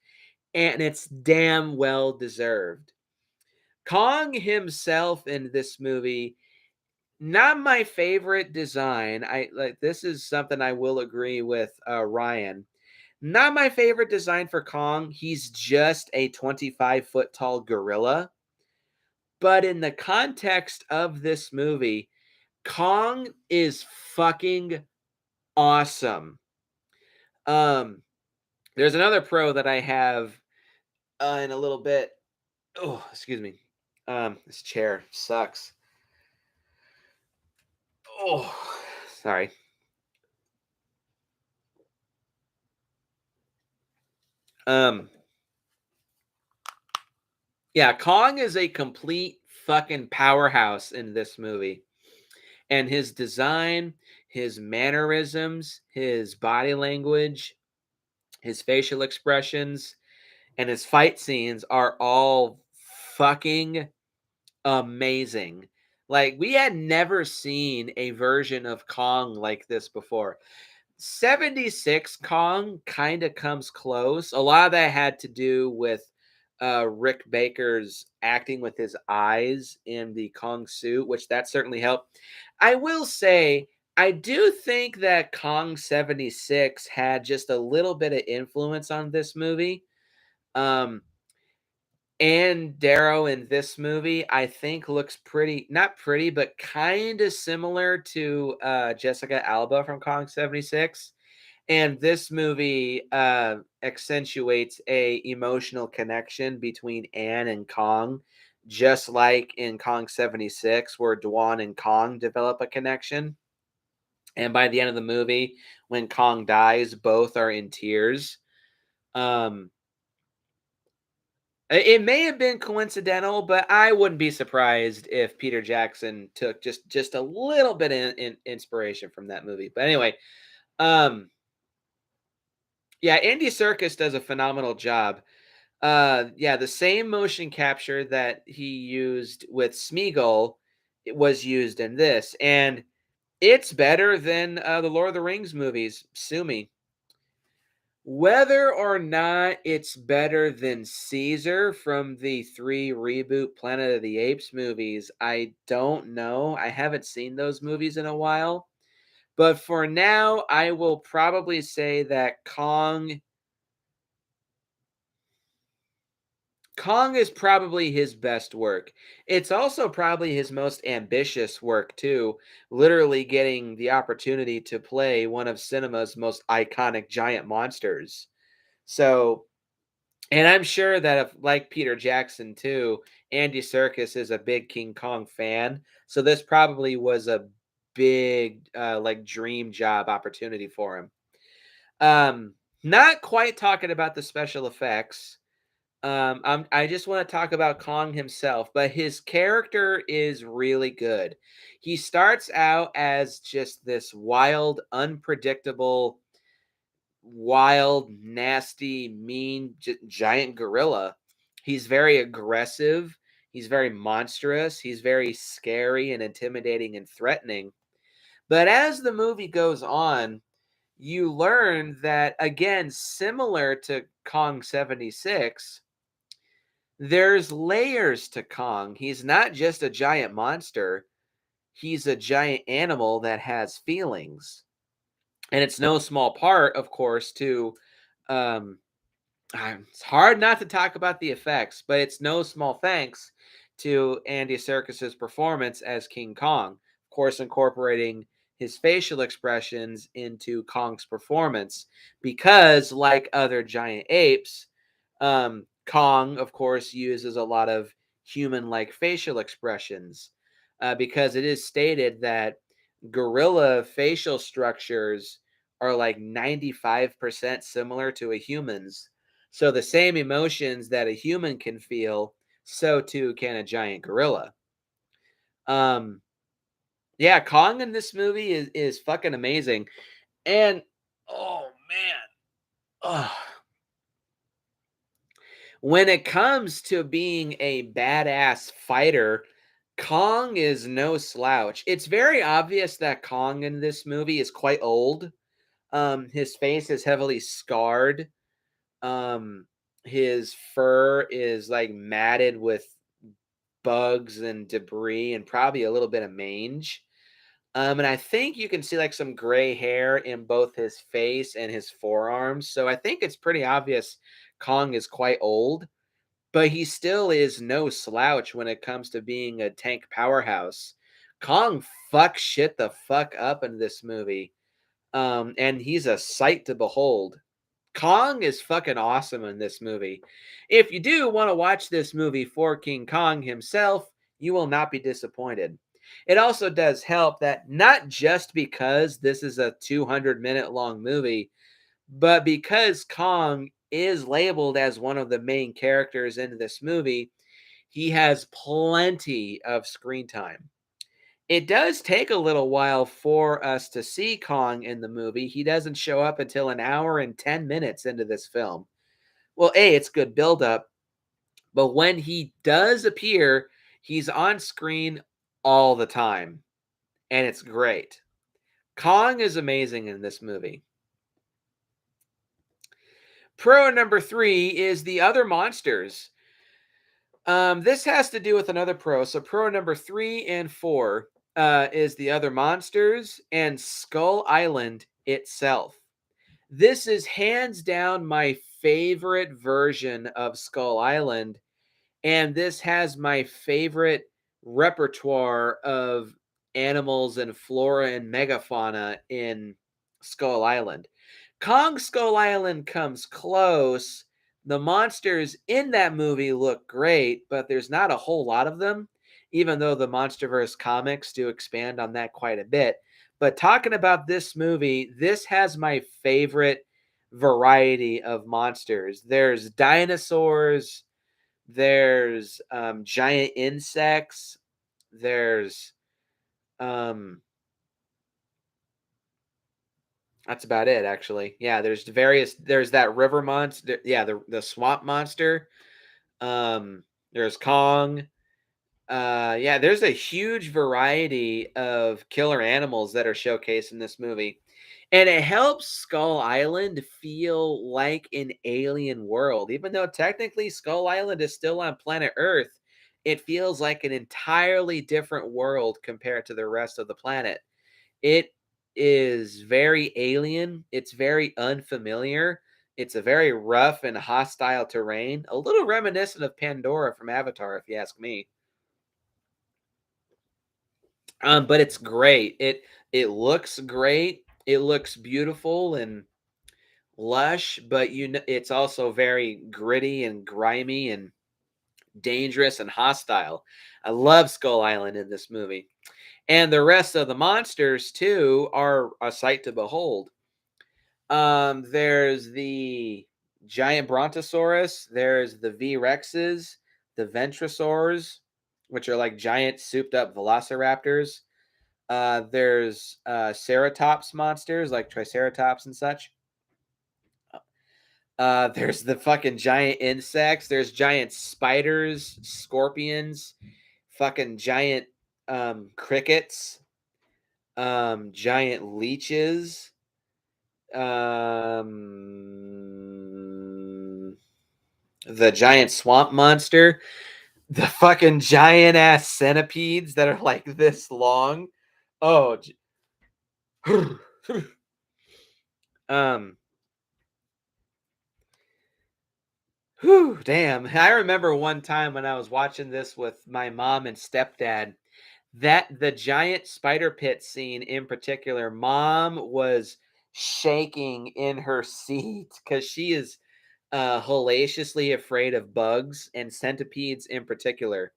and it's damn well deserved. Kong himself in this movie, not my favorite design. I like this is something I will agree with Ryan. Not my favorite design for Kong. He's just a 25-foot tall gorilla. But in the context of this movie, Kong is fucking awesome. Um, there's another pro that I have in a little bit. Oh, excuse me. This chair sucks. Oh, sorry. Um, yeah, Kong is a complete fucking powerhouse in this movie. And his design, his mannerisms, his body language, his facial expressions, and his fight scenes are all fucking amazing. Like, we had never seen a version of Kong like this before. 76 Kong kind of comes close. A lot of that had to do with Rick Baker's acting with his eyes in the Kong suit, which that certainly helped. I will say, I do think that Kong 76 had just a little bit of influence on this movie. Um, and Darrow in this movie, I think, looks pretty, not pretty, but kind of similar to Jessica Alba from Kong 76. And this movie accentuates a emotional connection between Anne and Kong, just like in Kong 76, where Dwan and Kong develop a connection. And by the end of the movie, when Kong dies, both are in tears. Um, it may have been coincidental, but I wouldn't be surprised if Peter Jackson took just a little bit in inspiration from that movie. But anyway, um, Yeah, Andy Serkis does a phenomenal job. Yeah, the same motion capture that he used with Smeagol, it was used in this, and it's better than the Lord of the Rings movies. Sue me. Whether or not it's better than Caesar from the three reboot Planet of the Apes movies, I don't know. I haven't seen those movies in a while. But for now, I will probably say that Kong is probably his best work. It's also probably his most ambitious work too, literally getting the opportunity to play one of cinema's most iconic giant monsters. So, and I'm sure that if like Peter Jackson too, Andy Serkis is a big King Kong fan. So this probably was a big like dream job opportunity for him. Um Not quite talking about the special effects. I just want to talk about Kong himself, but his character is really good. He starts out as just this wild, nasty, mean, giant gorilla. He's very aggressive. He's very monstrous. He's very scary and intimidating and threatening. But as the movie goes on, you learn that, again, similar to Kong 76, there's layers to Kong. He's not just a giant monster, he's a giant animal that has feelings. And it's no small part, of course, to um, it's hard not to talk about the effects, but it's no small thanks to Andy Serkis's performance as King Kong. Of course, incorporating his facial expressions into Kong's performance, because, like other giant apes, Kong, of course, uses a lot of human-like facial expressions, because it is stated that gorilla facial structures are like 95% similar to a human's. So the same emotions that a human can feel, so too can a giant gorilla. Um, yeah, Kong in this movie is fucking amazing. And oh man, ugh, when it comes to being a badass fighter, Kong is no slouch. It's very obvious that Kong in this movie is quite old. His face is heavily scarred. Um, his fur is like matted with bugs and debris and probably a little bit of mange. And I think you can see like some gray hair in both his face and his forearms. So I think it's pretty obvious Kong is quite old, but he still is no slouch when it comes to being a tank powerhouse. Kong fucks shit the fuck up in this movie. And he's a sight to behold. Kong is fucking awesome in this movie. If you do want to watch this movie for King Kong himself, you will not be disappointed. It also does help that not just because this is a 200-minute long movie, but because Kong is labeled as one of the main characters in this movie, he has plenty of screen time. It does take a little while for us to see Kong in the movie. He doesn't show up until an hour and 10 minutes into this film. Well, it's good buildup, but when he does appear, he's on screen all the time, and it's great. Kong is amazing in this movie. Pro number 3 is the other monsters. This has to do with another pro. So pro number 3 and 4 is the other monsters and Skull Island itself. This is hands down my favorite version of Skull Island, and this has my favorite repertoire of animals and flora and megafauna in Skull Island. Kong Skull Island comes close. The monsters in that movie look great, but there's not a whole lot of them, even though the Monsterverse comics do expand on that quite a bit. But talking about this movie, this has my favorite variety of monsters. There's dinosaurs, there's giant insects, there's um, That's about it, actually. Yeah, there's that river monster, yeah, the swamp monster. There's Kong. Yeah, there's a huge variety of killer animals that are showcased in this movie. And it helps Skull Island feel like an alien world. Even though technically Skull Island is still on planet Earth, it feels like an entirely different world compared to the rest of the planet. It is very alien, it's very unfamiliar, it's a very rough and hostile terrain, a little reminiscent of Pandora from Avatar, if you ask me. But it's great. It looks great. It looks beautiful and lush, but it's also very gritty and grimy and dangerous and hostile. I love Skull Island in this movie. And the rest of the monsters too are a sight to behold. There's the giant brontosaurus, there's the V-rexes, the ventrosaurs, which are like giant souped up velociraptors. There's ceratops monsters like triceratops and such. There's the fucking giant insects. There's giant spiders, scorpions, fucking giant crickets, giant leeches, the giant swamp monster, the fucking giant ass centipedes that are like this long. Oh, um, whew, damn. I remember one time when I was watching this with my mom and stepdad, that the giant spider pit scene in particular, mom was shaking in her seat because she is hellaciously afraid of bugs and centipedes in particular.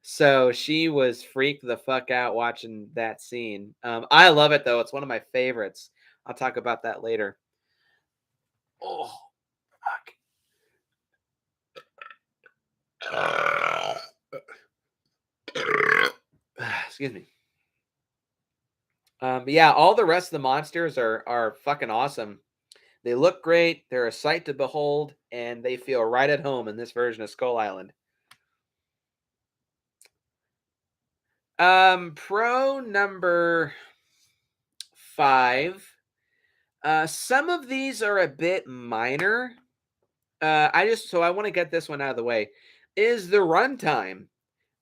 So she was freaked the fuck out watching that scene. I love it though. It's one of my favorites. I'll talk about that later. Oh, fuck. Excuse me. But yeah, all the rest of the monsters are fucking awesome. They look great. They're a sight to behold, and they feel right at home in this version of Skull Island. Pro number 5. Some of these are a bit minor. I want to get this one out of the way. Is the runtime?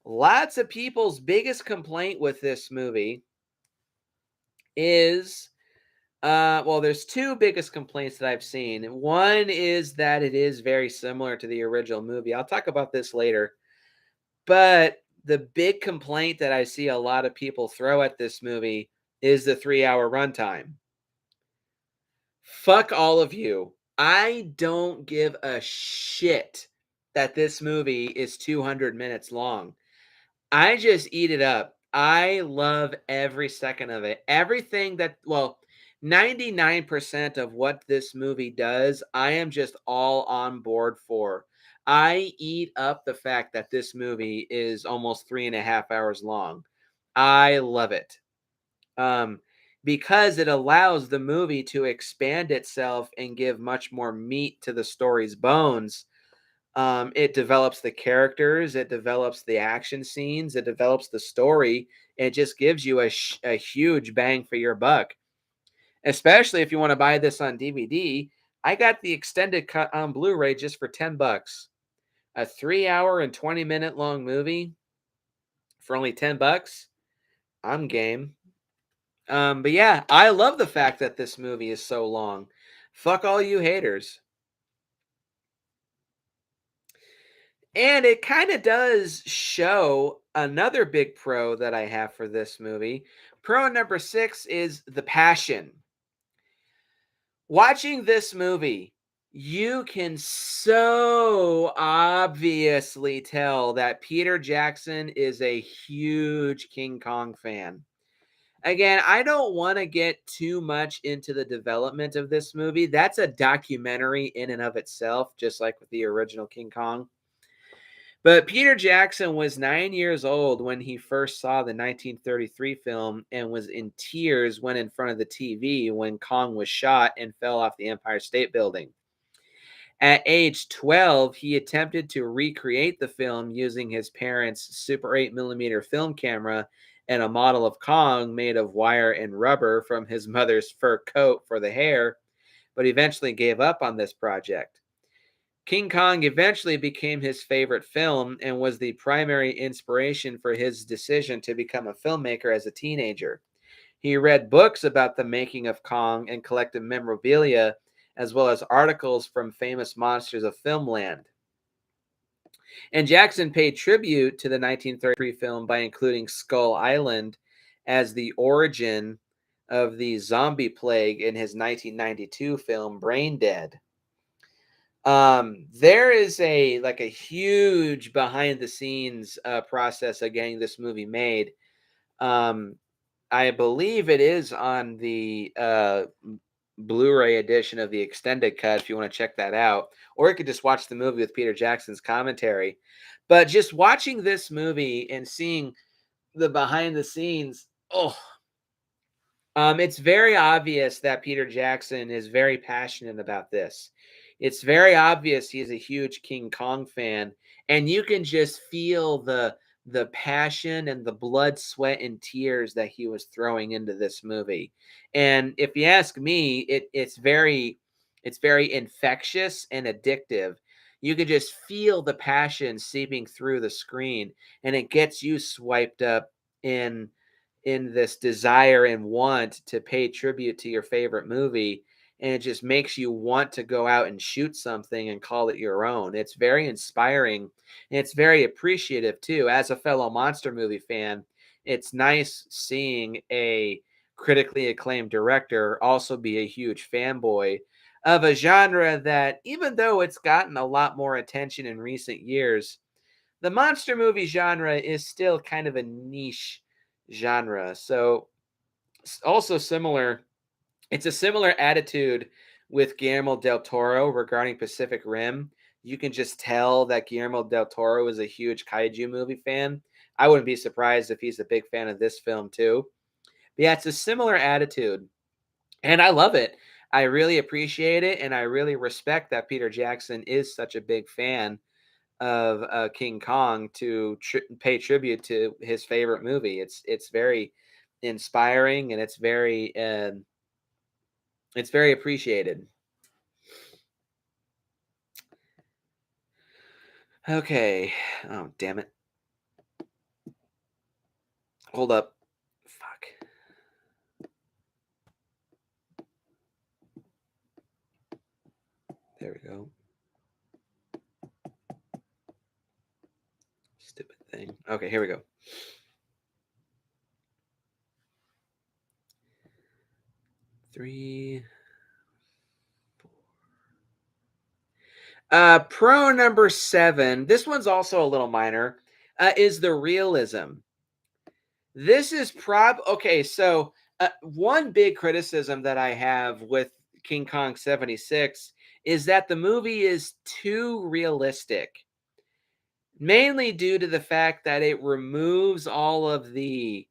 Lots of people's biggest complaint with this movie is well, there's two biggest complaints that I've seen. One is that it is very similar to the original movie. I'll talk about this later. But the big complaint that I see a lot of people throw at this movie is the 3-hour runtime. Fuck all of you. I don't give a shit that this movie is 200 minutes long. I just eat it up. I love every second of it. Everything that, well, 99% of what this movie does, I am just all on board for. I eat up the fact that this movie is almost 3.5 hours long. I love it. Um, because it allows the movie to expand itself and give much more meat to the story's bones. It develops the characters, it develops the action scenes, it develops the story. It just gives you a huge bang for your buck, especially if you want to buy this on DVD. I got the extended cut on Blu-ray just for $10. A 3 hour and 20-minute long movie for only $10. I'm game. But yeah, I love the fact that this movie is so long. Fuck all you haters. And it kind of does show another big pro that I have for this movie. Pro number 6 is the passion. Watching this movie, you can so obviously tell that Peter Jackson is a huge King Kong fan. Again, I don't want to get too much into the development of this movie. That's a documentary in and of itself, just like with the original King Kong. But Peter Jackson was 9 years old when he first saw the 1933 film and was in tears when in front of the TV when Kong was shot and fell off the Empire State Building. At age 12, he attempted to recreate the film using his parents' Super 8 millimeter film camera and a model of Kong made of wire and rubber from his mother's fur coat for the hair, but eventually gave up on this project. King Kong eventually became his favorite film and was the primary inspiration for his decision to become a filmmaker as a teenager. He read books about the making of Kong and collected memorabilia, as well as articles from famous monsters of filmland. And Jackson paid tribute to the 1933 film by including Skull Island as the origin of the zombie plague in his 1992 film Brain Dead. There is a huge behind the scenes process of getting this movie made. Um, I believe it is on the Blu-ray edition of the extended cut if you want to check that out, or you could just watch the movie with Peter Jackson's commentary. But just watching this movie and seeing the behind the scenes, it's very obvious that Peter Jackson is very passionate about this. It's very obvious he's a huge King Kong fan, and you can just feel the passion and the blood, sweat, and tears that he was throwing into this movie. And if you ask me, it's very infectious and addictive. You can just feel the passion seeping through the screen, and it gets you swiped up in this desire and want to pay tribute to your favorite movie, and it just makes you want to go out and shoot something and call it your own. It's very inspiring, and it's very appreciative too. As a fellow monster movie fan, it's nice seeing a critically acclaimed director also be a huge fanboy of a genre that, even though it's gotten a lot more attention in recent years, the monster movie genre is still kind of a niche genre. So also similar, it's a similar attitude with Guillermo del Toro regarding Pacific Rim. You can just tell that Guillermo del Toro is a huge kaiju movie fan. I wouldn't be surprised if he's a big fan of this film too. But yeah, it's a similar attitude, and I love it. I really appreciate it, and I really respect that Peter Jackson is such a big fan of King Kong to pay tribute to his favorite movie. It's very inspiring, and it's very appreciated. Okay. Oh, damn it. Hold up. Fuck. There we go. Stupid thing. Okay, here we go. Three. Pro number 7. This one's also a little minor. Is the realism. This is okay. So one big criticism that I have with King Kong 76 is that the movie is too realistic, mainly due to the fact that it removes all the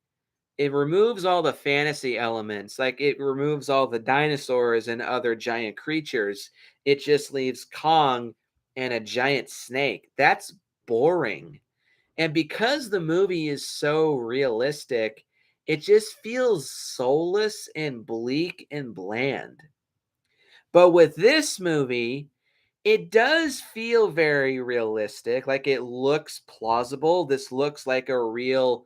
fantasy elements. Like, it removes all the dinosaurs and other giant creatures. It just leaves Kong and a giant snake. That's boring. And because the movie is so realistic, it just feels soulless and bleak and bland. But with this movie, it does feel very realistic. Like, it looks plausible. This looks like a real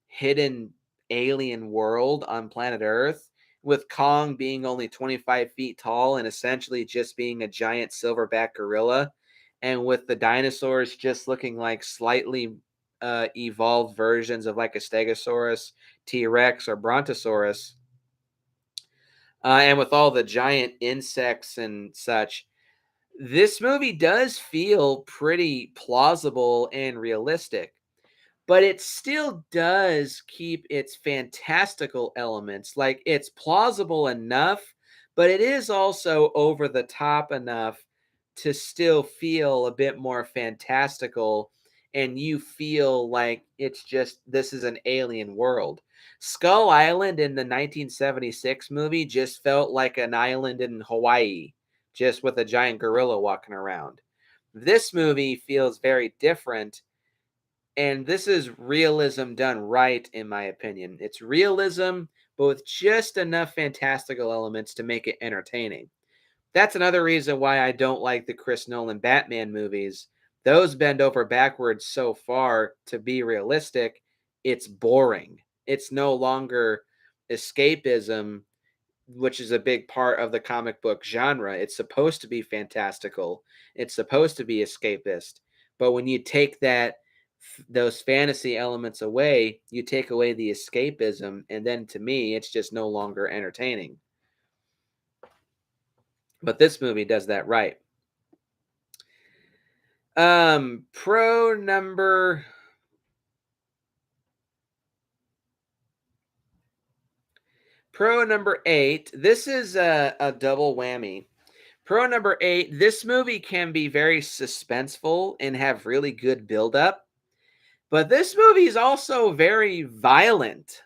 hidden alien world on planet Earth, with Kong being only 25 feet tall and essentially just being a giant silverback gorilla, and with the dinosaurs just looking like slightly evolved versions of like a Stegosaurus, T Rex, or Brontosaurus, and with all the giant insects and such. This movie does feel pretty plausible and realistic, but it still does keep its fantastical elements. Like, it's plausible enough, but it is also over the top enough to still feel a bit more fantastical and you feel like it's just this is an alien world. Skull Island in the 1976 movie just felt like an island in Hawaii, just with a giant gorilla walking around. This movie feels very different, and this is realism done right, in my opinion. It's realism, but with just enough fantastical elements to make it entertaining. That's another reason why I don't like the Chris Nolan Batman movies. Those bend over backwards so far to be realistic, it's boring. It's no longer escapism, which is a big part of the comic book genre. It's supposed to be fantastical. It's supposed to be escapist. But when you take those fantasy elements away, you take away the escapism, and then to me, it's just no longer entertaining. But this movie does that right. Pro number Pro number 8. This is a double whammy. Pro number 8, this movie can be very suspenseful and have really good buildup, but this movie is also very violent.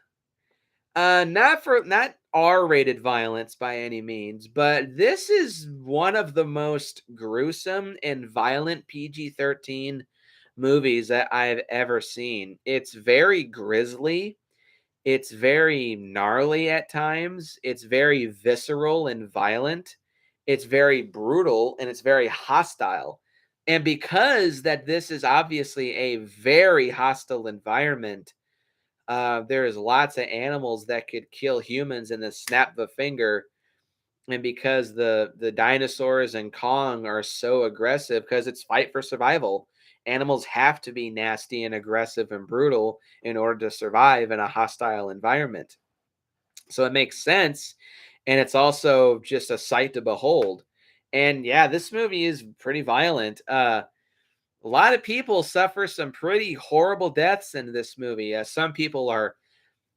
Not R-rated violence by any means, but this is one of the most gruesome and violent PG-13 movies that I've ever seen. It's very grisly. It's very gnarly at times. It's very visceral and violent. It's very brutal and it's very hostile. And because that this is obviously a very hostile environment, there's lots of animals that could kill humans in the snap of a finger. And because the dinosaurs and Kong are so aggressive, because it's fight for survival, animals have to be nasty and aggressive and brutal in order to survive in a hostile environment. So it makes sense, and it's also just a sight to behold. And yeah, this movie is pretty violent. A lot of people suffer some pretty horrible deaths in this movie. Some people are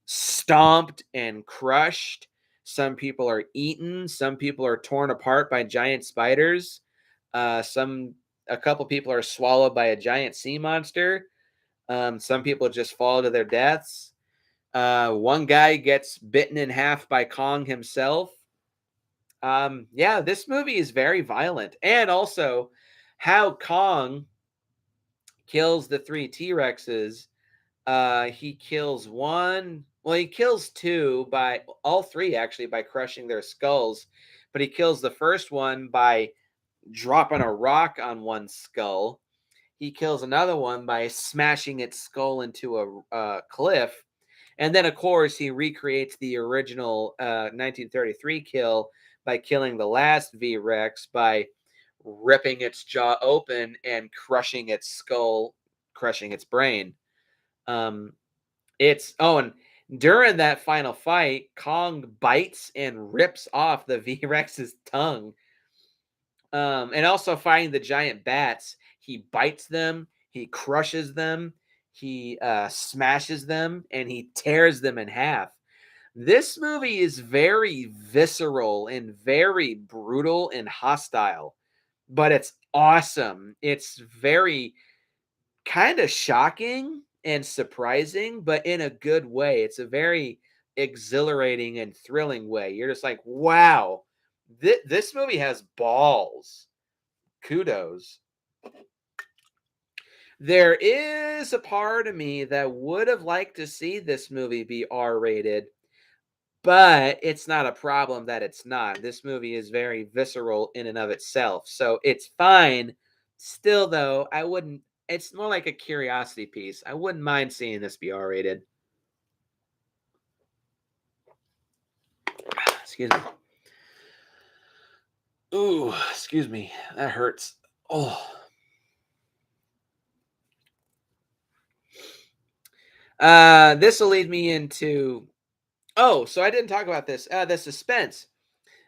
stomped and crushed. Some people are eaten. Some people are torn apart by giant spiders. A couple people are swallowed by a giant sea monster. Some people just fall to their deaths. One guy gets bitten in half by Kong himself. Yeah, this movie is very violent, and also how Kong kills the three T Rexes. He kills one. Well, he kills two by all three actually by crushing their skulls, but he kills the first one by dropping a rock on one skull. He kills another one by smashing its skull into a cliff. And then, of course, he recreates the original 1933 kill by killing the last V Rex by ripping its jaw open and crushing its skull, crushing its brain. Um, and during that final fight, Kong bites and rips off the V Rex's tongue. And also fighting the giant bats, he bites them, he crushes them, he smashes them, and he tears them in half. This movie is very visceral and very brutal and hostile, but it's awesome. It's very kind of shocking and surprising, but in a good way. It's a very exhilarating and thrilling way. You're just like, wow, this movie has balls. Kudos. There is a part of me that would have liked to see this movie be R rated, but it's not a problem that it's not. This movie is very visceral in and of itself, so it's fine. Still, though, I wouldn't. It's more like a curiosity piece. I wouldn't mind seeing this be R rated. Excuse me. Ooh, excuse me. That hurts. Oh. This will lead me into. Oh, so I didn't talk about this. The suspense.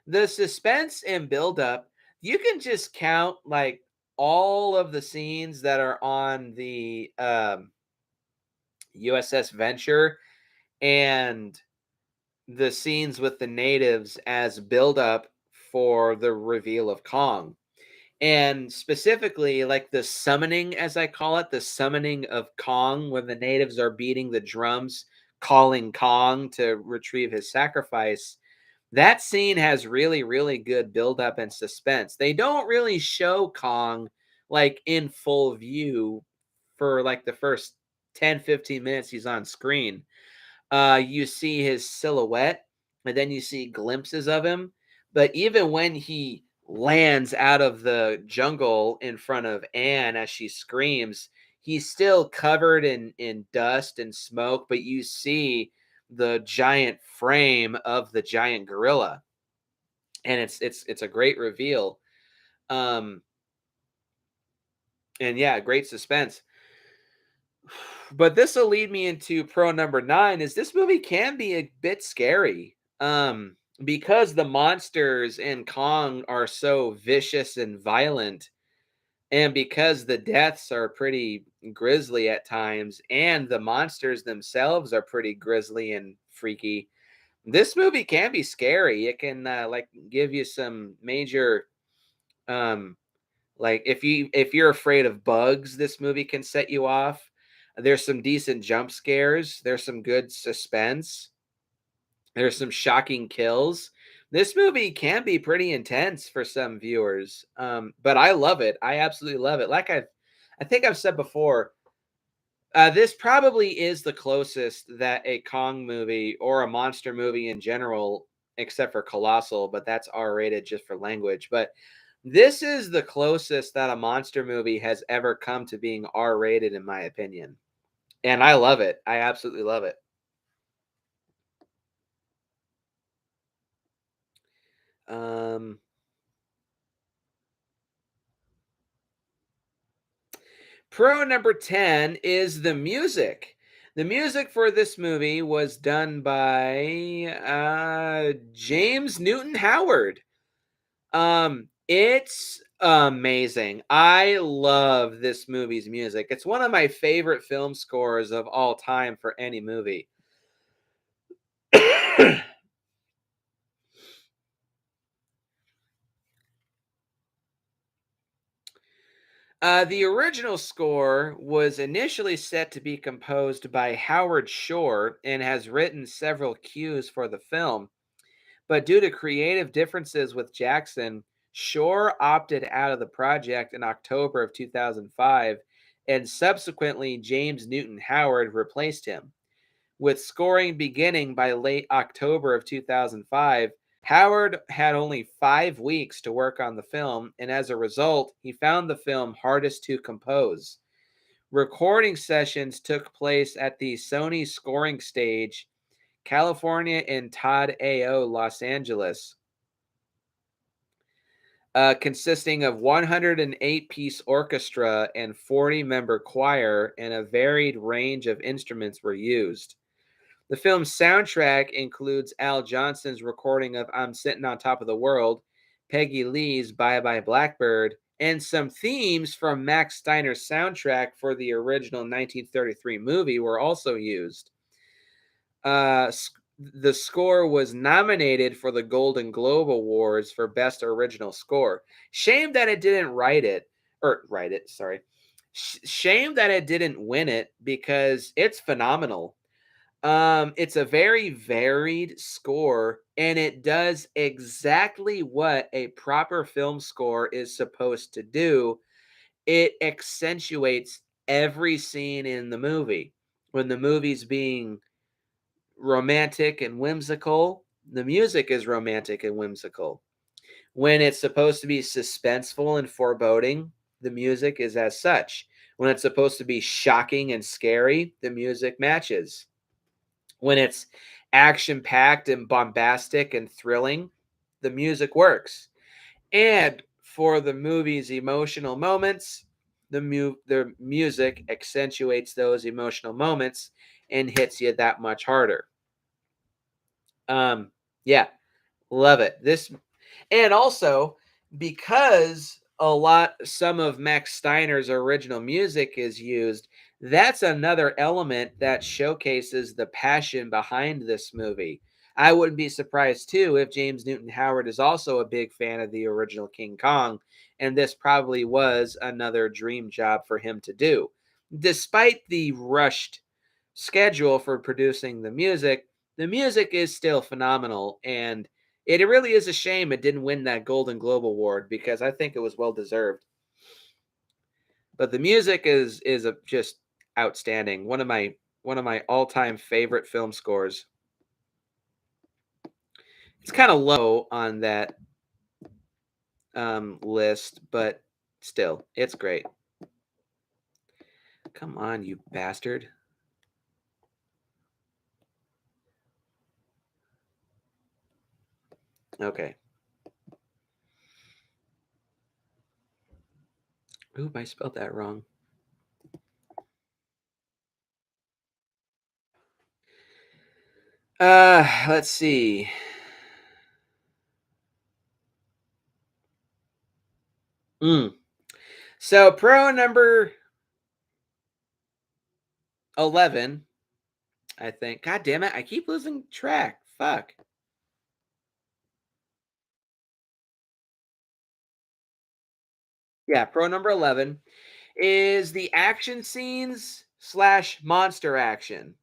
The suspense and buildup, you can just count like all of the scenes that are on the USS Venture and the scenes with the natives as buildup for the reveal of Kong. And specifically, like the summoning, as I call it, the summoning of Kong, when the natives are beating the drums, calling Kong to retrieve his sacrifice. That scene has really, really good buildup and suspense. They don't really show Kong like in full view for like the first 10-15 minutes he's on screen. You see his silhouette, and then you see glimpses of him. But even when he lands out of the jungle in front of Anne as she screams, he's still covered in dust and smoke, but you see the giant frame of the giant gorilla. And it's a great reveal. Um and yeah, great suspense. But this will lead me into pro number 9 is this movie can be a bit scary. Because the monsters in Kong are so vicious and violent, and because the deaths are pretty grisly at times, and the monsters themselves are pretty grisly and freaky, this movie can be scary. It can like give you some major um like if you're afraid of bugs, this movie can set you off. There's some decent jump scares. There's some good suspense. There's some shocking kills. This movie can be pretty intense for some viewers, but I love it. I absolutely love it. I think I've said before, this probably is the closest that a Kong movie or a monster movie in general, except for Colossal, but that's R rated just for language. But this is the closest that a monster movie has ever come to being R rated, in my opinion. And I love it. I absolutely love it. Um, Pro number 10 is the music. The music for this movie was done by James Newton Howard. It's amazing. I love this movie's music. It's one of my favorite film scores of all time for any movie. The original score was initially set to be composed by Howard Shore and has written several cues for the film. But due to creative differences with Jackson, Shore opted out of the project in October of 2005, and subsequently James Newton Howard replaced him. With scoring beginning by late October of 2005, Howard had only 5 weeks to work on the film, and as a result, he found the film hardest to compose. Recording sessions took place at the Sony Scoring Stage, California, and Todd AO, Los Angeles, consisting of 108-piece orchestra and 40-member choir, and a varied range of instruments were used. The film's soundtrack includes Al Johnson's recording of I'm Sitting on Top of the World, Peggy Lee's Bye Bye Blackbird, and some themes from Max Steiner's soundtrack for the original 1933 movie were also used. Uh, the score was nominated for the Golden Globe Awards for Best Original Score. Shame that it didn't write it, sorry. Shame that it didn't win it because it's phenomenal. It's a very varied score, and it does exactly what a proper film score is supposed to do. It accentuates every scene in the movie. When the movie's being romantic and whimsical, the music is romantic and whimsical. When it's supposed to be suspenseful and foreboding, the music is as such. When it's supposed to be shocking and scary, the music matches. When it's action packed and bombastic and thrilling, the music works. And for the movie's emotional moments, the music accentuates those emotional moments and hits you that much harder. Um, yeah, love it. This and also because some of Max Steiner's original music is used, that's another element that showcases the passion behind this movie. I wouldn't be surprised too if James Newton Howard is also a big fan of the original King Kong, and this probably was another dream job for him to do. Despite the rushed schedule for producing the music is still phenomenal, and it really is a shame it didn't win that Golden Globe Award because I think it was well deserved. But the music is just outstanding. One of my all-time favorite film scores. It's kind of low on that list, but still, it's great. Come on, you bastard. Okay. Oop, I spelled that wrong. Let's see. Mm. So pro number 11, I think. God damn it, I keep losing track. Fuck. Yeah, pro number 11 is the action scenes slash monster action.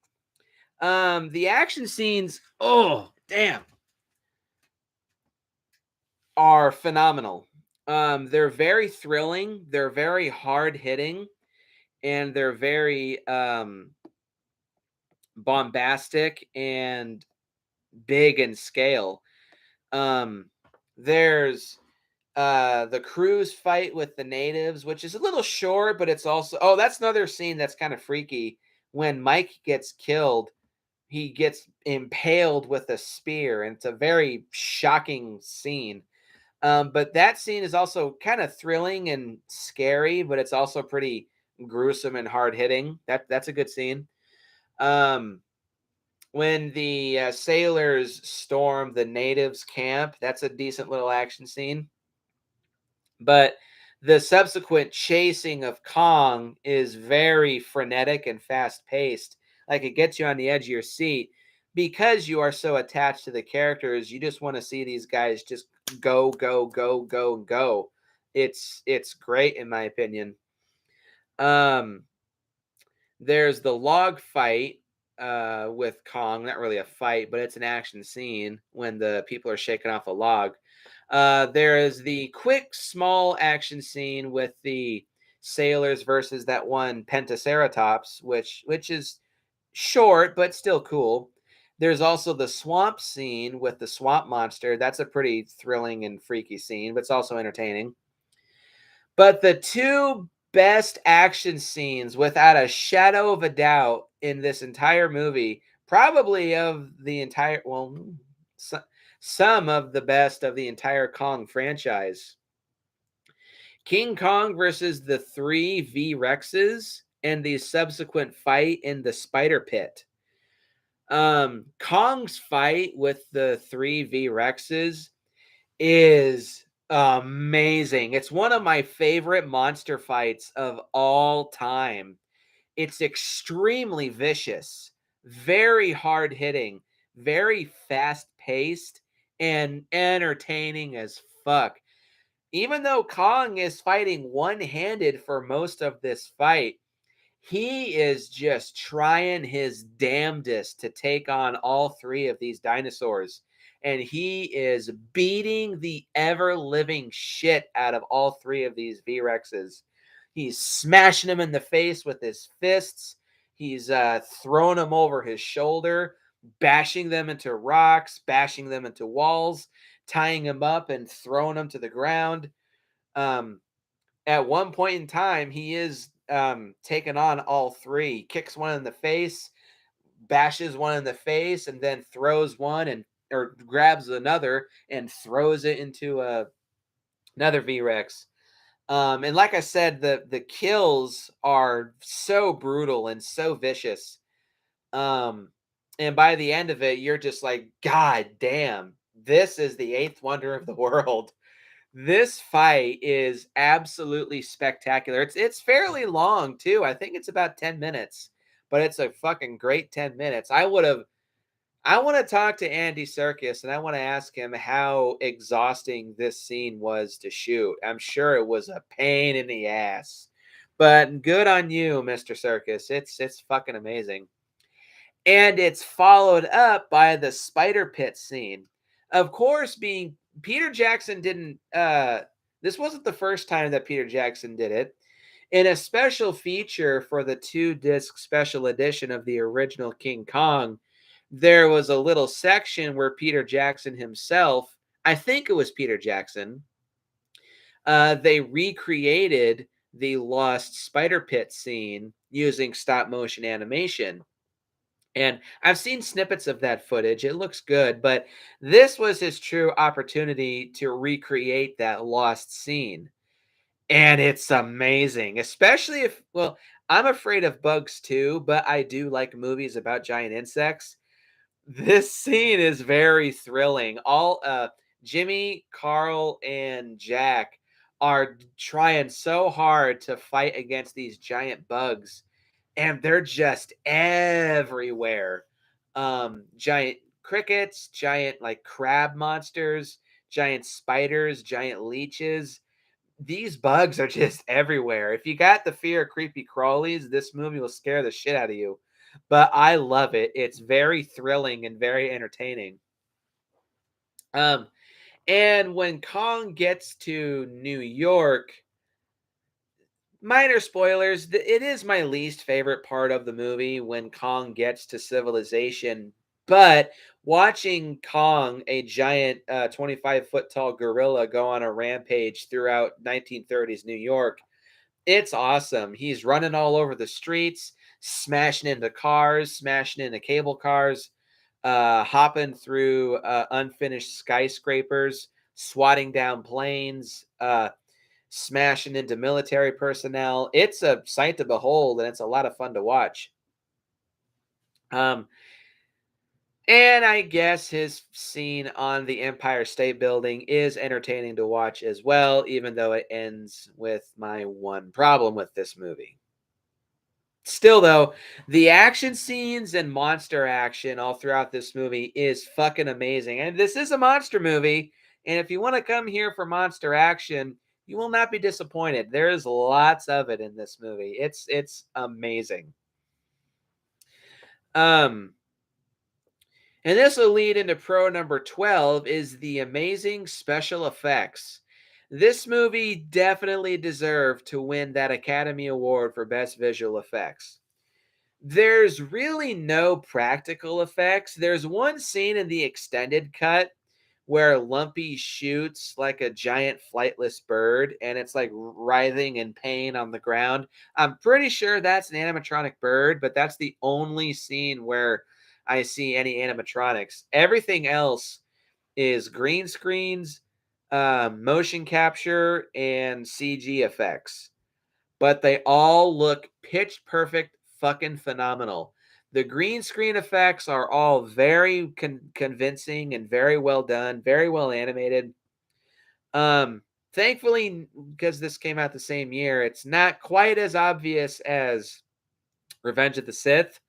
The action scenes, oh damn, are phenomenal. They're very thrilling, they're very hard hitting, and they're very bombastic and big in scale. Um, there's the cruise fight with the natives, which is a little short, but it's also that's another scene that's kind of freaky. When Mike gets killed, he gets impaled with a spear, and it's a very shocking scene. But that scene is also kind of thrilling and scary, but it's also pretty gruesome and hard hitting. That's a good scene. Um, when the sailors storm the natives' camp, that's a decent little action scene. But the subsequent chasing of Kong is very frenetic and fast paced. Like it gets you on the edge of your seat because you are so attached to the characters. You just want to see these guys just go, go, go, go, go. It's great in my opinion. Um, there's the log fight with Kong. Not really a fight, but it's an action scene when the people are shaking off a log. There is the quick, small action scene with the sailors versus that one Pentaceratops, which is short but still cool. There's also the swamp scene with the swamp monster. That's a pretty thrilling and freaky scene, but it's also entertaining. But the two best action scenes, without a shadow of a doubt, in this entire movie, probably of the entire, well, so, some of the best of the entire Kong franchise. King Kong versus the three V Rexes and the subsequent fight in the spider pit. Kong's fight with the three V Rexes is amazing. It's one of my favorite monster fights of all time. It's extremely vicious, very hard hitting, very fast paced, and entertaining as fuck. Even though Kong is fighting one handed for most of this fight, he is just trying his damnedest to take on all three of these dinosaurs. And he is beating the ever living shit out of all three of these V Rexes. He's smashing them in the face with his fists. He's throwing them over his shoulder, bashing them into rocks, bashing them into walls, tying them up and throwing them to the ground. Um, at one point in time, he is taking on all three, kicks one in the face, bashes one in the face, and then throws one and or grabs another and throws it into another V-Rex. And like I said, the kills are so brutal and so vicious. Um, and by the end of it, you're just like, God damn, this is the eighth wonder of the world. This fight is absolutely spectacular. It's fairly long too. I think it's about 10 minutes, but it's a fucking great 10 minutes. I want to talk to Andy Serkis and I want to ask him how exhausting this scene was to shoot. I'm sure it was a pain in the ass. But good on you, Mr. Serkis. It's fucking amazing. And it's followed up by the spider pit scene. Of course, being Peter Jackson didn't this wasn't the first time that Peter Jackson did it. In a special feature for the 2-disc special edition of the original King Kong, there was a little section where Peter Jackson himself, I think it was Peter Jackson, they recreated the lost spider pit scene using stop motion animation. And I've seen snippets of that footage. It looks good, but this was his true opportunity to recreate that lost scene. And it's amazing, especially if, well, I'm afraid of bugs too, but I do like movies about giant insects. This scene is very thrilling. All Jimmy, Carl, and Jack are trying so hard to fight against these giant bugs, and they're just everywhere. Giant crickets, giant like crab monsters, giant spiders, giant leeches. These bugs are just everywhere. If you got the fear of creepy crawlies, this movie will scare the shit out of you. But I love it. It's very thrilling and very entertaining. Um, and when Kong gets to New York, minor spoilers, it is my least favorite part of the movie when Kong gets to civilization. But watching Kong, a giant 25-foot tall gorilla, go on a rampage throughout 1930s New York, it's awesome. He's running all over the streets, smashing into cars, smashing into cable cars, hopping through unfinished skyscrapers, swatting down planes, smashing into military personnel. It's a sight to behold, and it's a lot of fun to watch. Um, and I guess his scene on the Empire State Building is entertaining to watch as well, even though it ends with my one problem with this movie. Still, though, the action scenes and monster action all throughout this movie is fucking amazing. And this is a monster movie. And if you want to come here for monster action, you will not be disappointed. There is lots of it in this movie. It's amazing. Um, and this will lead into pro number 12 is the amazing special effects. This movie definitely deserved to win that Academy Award for Best Visual Effects. There's really no practical effects. There's one scene in the extended cut where Lumpy shoots like a giant flightless bird and it's like writhing in pain on the ground. I'm pretty sure that's an animatronic bird, but that's the only scene where I see any animatronics. Everything else is green screens, motion capture, and CG effects, but they all look pitch perfect, fucking phenomenal. The green screen effects are all very convincing and very well done, very well animated. Thankfully, because this came out the same year, it's not quite as obvious as Revenge of the Sith.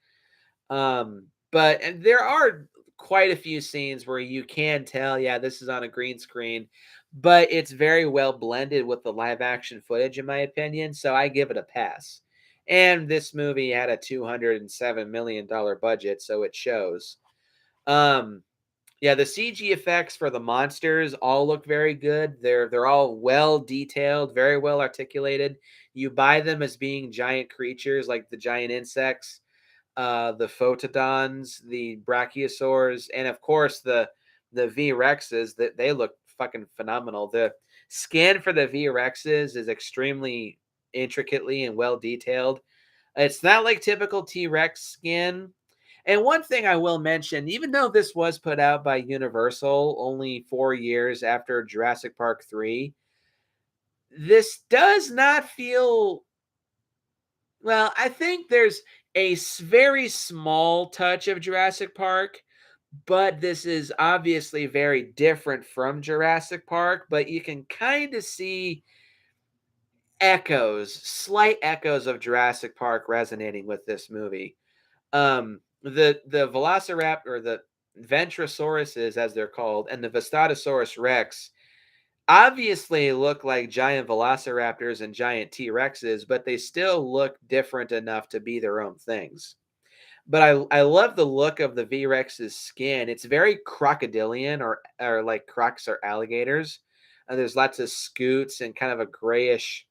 But and there are quite a few scenes where you can tell, yeah, this is on a green screen, but it's very well blended with the live action footage, in my opinion. So I give it a pass. And this movie had a $207 million budget, so it shows. Um, yeah, the CG effects for the monsters all look very good. They're all well detailed, very well articulated. You buy them as being giant creatures like the giant insects, the photodons, the brachiosaurs, and of course the V Rexes. That they look fucking phenomenal. The skin for the V Rexes is extremely intricately and well detailed. It's not like typical T Rex skin. And one thing I will mention, even though this was put out by Universal only 4 years after Jurassic Park 3, this does not feel, well, I think there's a very small touch of Jurassic Park, but this is obviously very different from Jurassic Park, but you can kind of see echoes, slight echoes of Jurassic Park resonating with this movie. The Velociraptor, or the Ventrosauruses, as they're called, and the Vistatosaurus rex obviously look like giant velociraptors and giant T-Rexes, but they still look different enough to be their own things. But I love the look of the V-Rex's skin. It's very crocodilian or like crocs or alligators. There's lots of scoots and kind of a grayish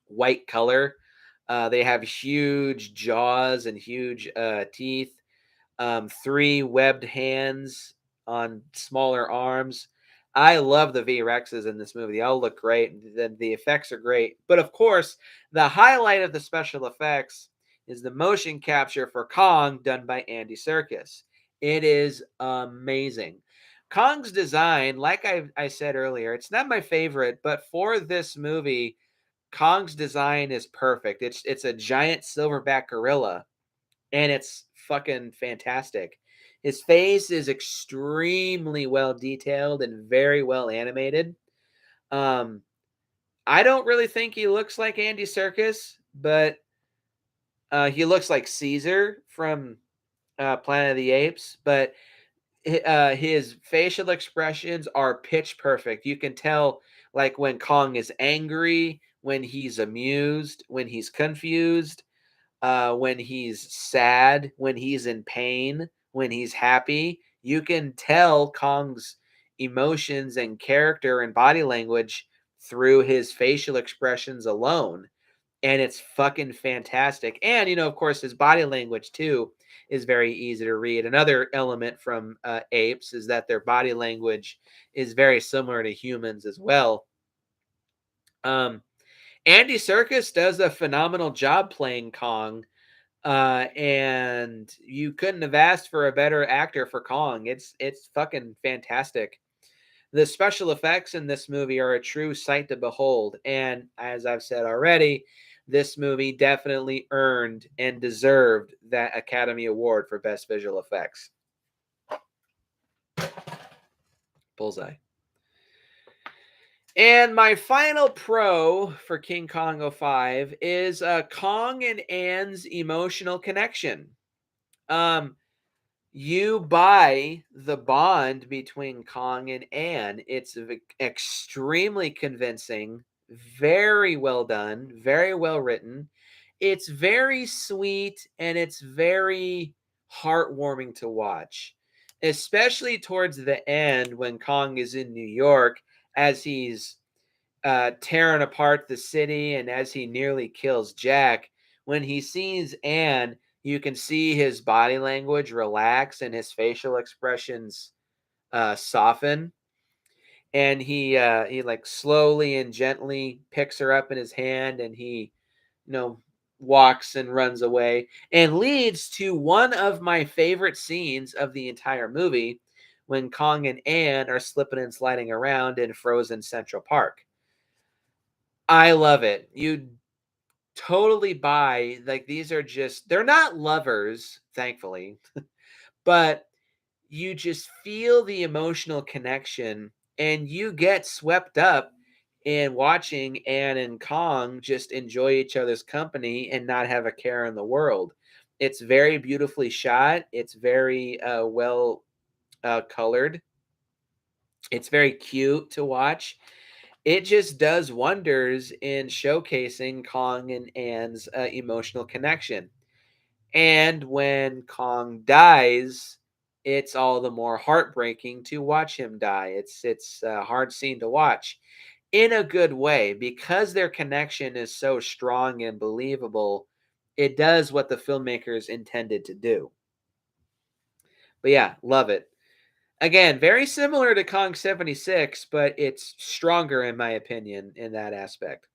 white color. They have huge jaws and huge teeth, three webbed hands on smaller arms. I love the V Rexes in this movie. They all look great. The effects are great. But of course, the highlight of the special effects is the motion capture for Kong done by Andy Serkis. It is amazing. Kong's design, like I said earlier, it's not my favorite, but for this movie, Kong's design is perfect. It's a giant silverback gorilla and it's fucking fantastic. His face is extremely well detailed and very well animated. Um, I don't really think he looks like Andy Serkis, but he looks like Caesar from Planet of the Apes. But his facial expressions are pitch perfect. You can tell, like when Kong is angry, when he's amused, when he's confused, when he's sad, when he's in pain, when he's happy. You can tell Kong's emotions and character and body language through his facial expressions alone. And it's fucking fantastic. And, of course, his body language, too, is very easy to read. Another element from apes is that their body language is very similar to humans as well. Um, Andy Serkis does a phenomenal job playing Kong, and you couldn't have asked for a better actor for Kong. It's fucking fantastic. The special effects in this movie are a true sight to behold, and as I've said already, this movie definitely earned and deserved that Academy Award for Best Visual Effects. Bullseye. And my final pro for King Kong '05 is Kong and Anne's emotional connection. Um, you buy the bond between Kong and Anne. It's extremely convincing, very well done, very well written. It's very sweet and it's very heartwarming to watch, especially towards the end when Kong is in New York as he's tearing apart the city and as he nearly kills Jack. When he sees Anne, you can see his body language relax and his facial expressions soften. And he like slowly and gently picks her up in his hand, and he, you know, walks and runs away, and leads to one of my favorite scenes of the entire movie when Kong and Anne are slipping and sliding around in frozen Central Park. I love it. You totally buy, like, these are just, they're not lovers, thankfully, but you just feel the emotional connection and you get swept up in watching Anne and Kong just enjoy each other's company and not have a care in the world. It's very beautifully shot. It's very well colored. It's very cute to watch. It just does wonders in showcasing Kong and Anne's emotional connection. And when Kong dies, it's all the more heartbreaking to watch him die. It's a hard scene to watch in a good way because their connection is so strong and believable. It does what the filmmakers intended to do. But yeah, love it. Again, very similar to Kong 76, but it's stronger in my opinion in that aspect.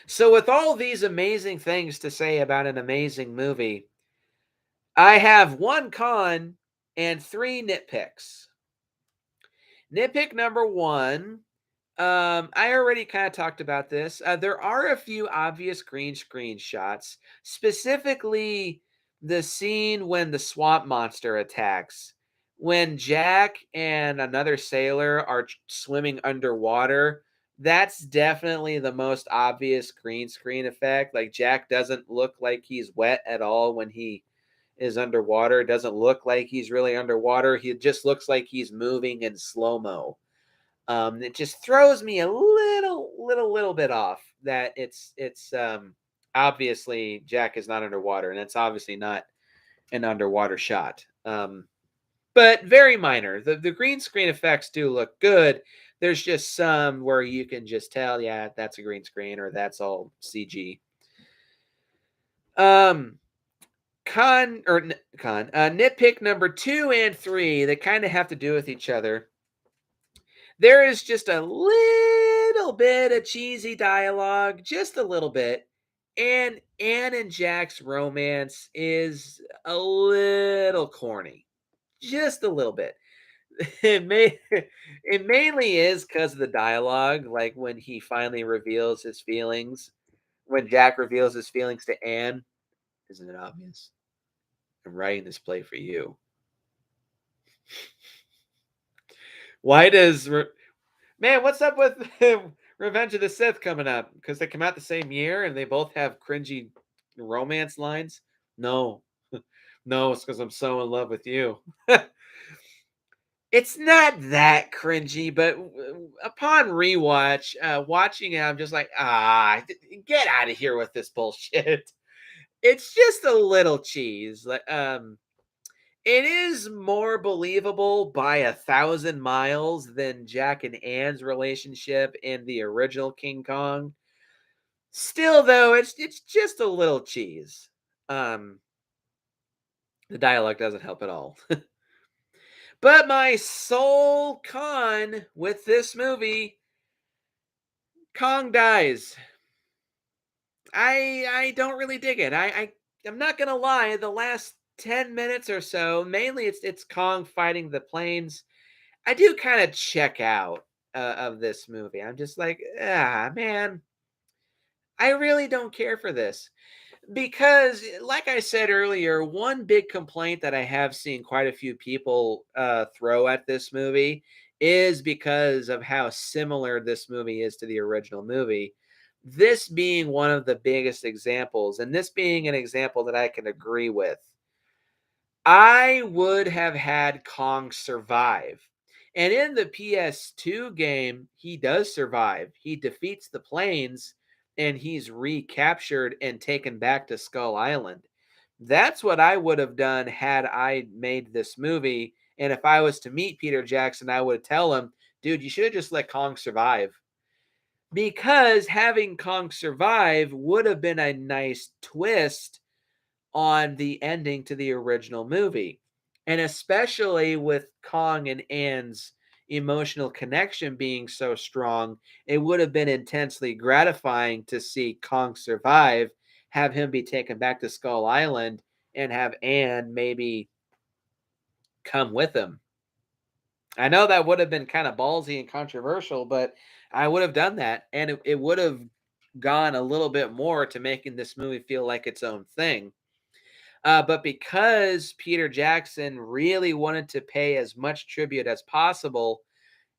So with all these amazing things to say about an amazing movie, I have one con and three nitpicks. Nitpick number one, I already kind of talked about this. There are a few obvious green screen shots, specifically the scene when the swamp monster attacks. When Jack and another sailor are swimming underwater, that's definitely the most obvious green screen effect. Like, Jack doesn't look like he's wet at all when he is underwater. It doesn't look like he's really underwater. He just looks like he's moving in slow mo. It just throws me a little bit off that it's obviously Jack is not underwater, and it's obviously not an underwater shot. But very minor. The green screen effects do look good. There's just some where you can just tell, yeah, that's a green screen or that's all CG. Um, nitpick number 2 and 3 that kind of have to do with each other. There is just a little bit of cheesy dialogue, just a little bit. And Anne and Jack's romance is a little corny, just a little bit. It mainly is because of the dialogue, like when he finally reveals his feelings, when Jack reveals his feelings to Anne. Isn't it obvious? I'm writing this play for you. Why does Man, what's up with Revenge of the Sith coming up? Because they come out the same year and they both have cringy romance lines? No. No, it's because I'm so in love with you. It's not that cringy, but upon rewatch, watching it, I'm just like, get out of here with this bullshit. It's just a little cheese. It is more believable by 1,000 miles than Jack and Anne's relationship in the original King Kong. Still, though, it's just a little cheese. Um, the dialogue doesn't help at all. But my sole con with this movie, Kong dies. I don't really dig it. I'm not gonna lie. The last 10 minutes or so, mainly it's Kong fighting the planes. I do kind of check out of this movie. I'm just like, man, I really don't care for this. Because, like I said earlier, one big complaint that I have seen quite a few people throw at this movie is because of how similar this movie is to the original movie. This being one of the biggest examples, and this being an example that I can agree with. I would have had Kong survive. And in the PS2 game, he does survive. He defeats the planes and he's recaptured and taken back to Skull Island. That's what I would have done had I made this movie. And if I was to meet Peter Jackson, I would tell him, dude, you should have just let Kong survive. Because having Kong survive would have been a nice twist on the ending to the original movie. And especially with Kong and Anne's emotional connection being so strong, it would have been intensely gratifying to see Kong survive, have him be taken back to Skull Island, and have Anne maybe come with him. I know that would have been kind of ballsy and controversial, but I would have done that. And it would have gone a little bit more to making this movie feel like its own thing. But because Peter Jackson really wanted to pay as much tribute as possible,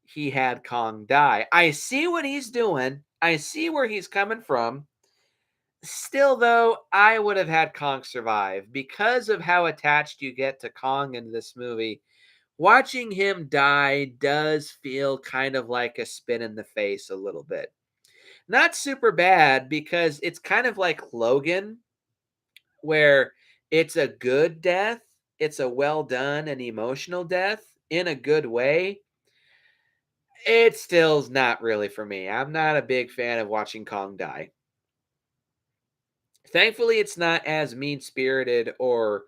he had Kong die. I see what he's doing. I see where he's coming from. Still, though, I would have had Kong survive because of how attached you get to Kong in this movie. Watching him die does feel kind of like a spin in the face a little bit. Not super bad because it's kind of like Logan where it's a good death, it's a well done and emotional death in a good way. It still's not really for me. I'm not a big fan of watching Kong die. Thankfully, it's not as mean spirited or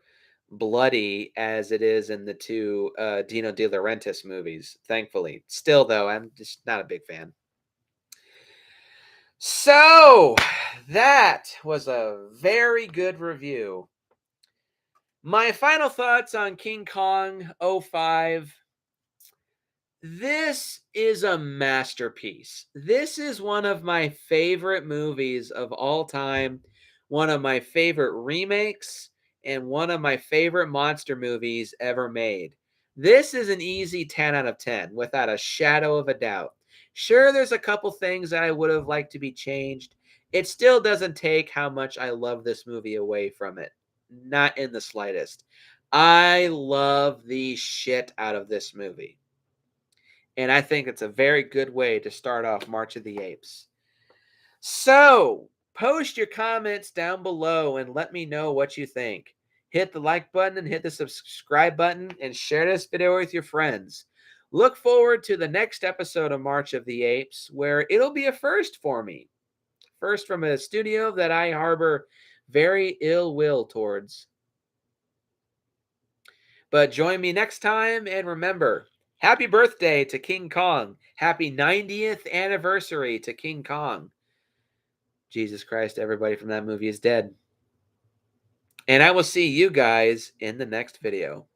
bloody as it is in the two Dino De Laurentiis movies. Thankfully. Still, though, I'm just not a big fan. So, that was a very good review. My final thoughts on King Kong '05. This is a masterpiece. This is one of my favorite movies of all time, one of my favorite remakes, and one of my favorite monster movies ever made. This is an easy 10 out of 10, without a shadow of a doubt. Sure, there's a couple things that I would have liked to be changed. It still doesn't take how much I love this movie away from it. Not in the slightest. I love the shit out of this movie. And I think it's a very good way to start off March of the Apes. So, post your comments down below and let me know what you think. Hit the like button and hit the subscribe button and share this video with your friends. Look forward to the next episode of March of the Apes, where it'll be a first for me. First from a studio that I harbor very ill will towards. But join me next time, and remember, happy birthday to King Kong. Happy 90th anniversary to King Kong. Jesus Christ, everybody from that movie is dead. And I will see you guys in the next video.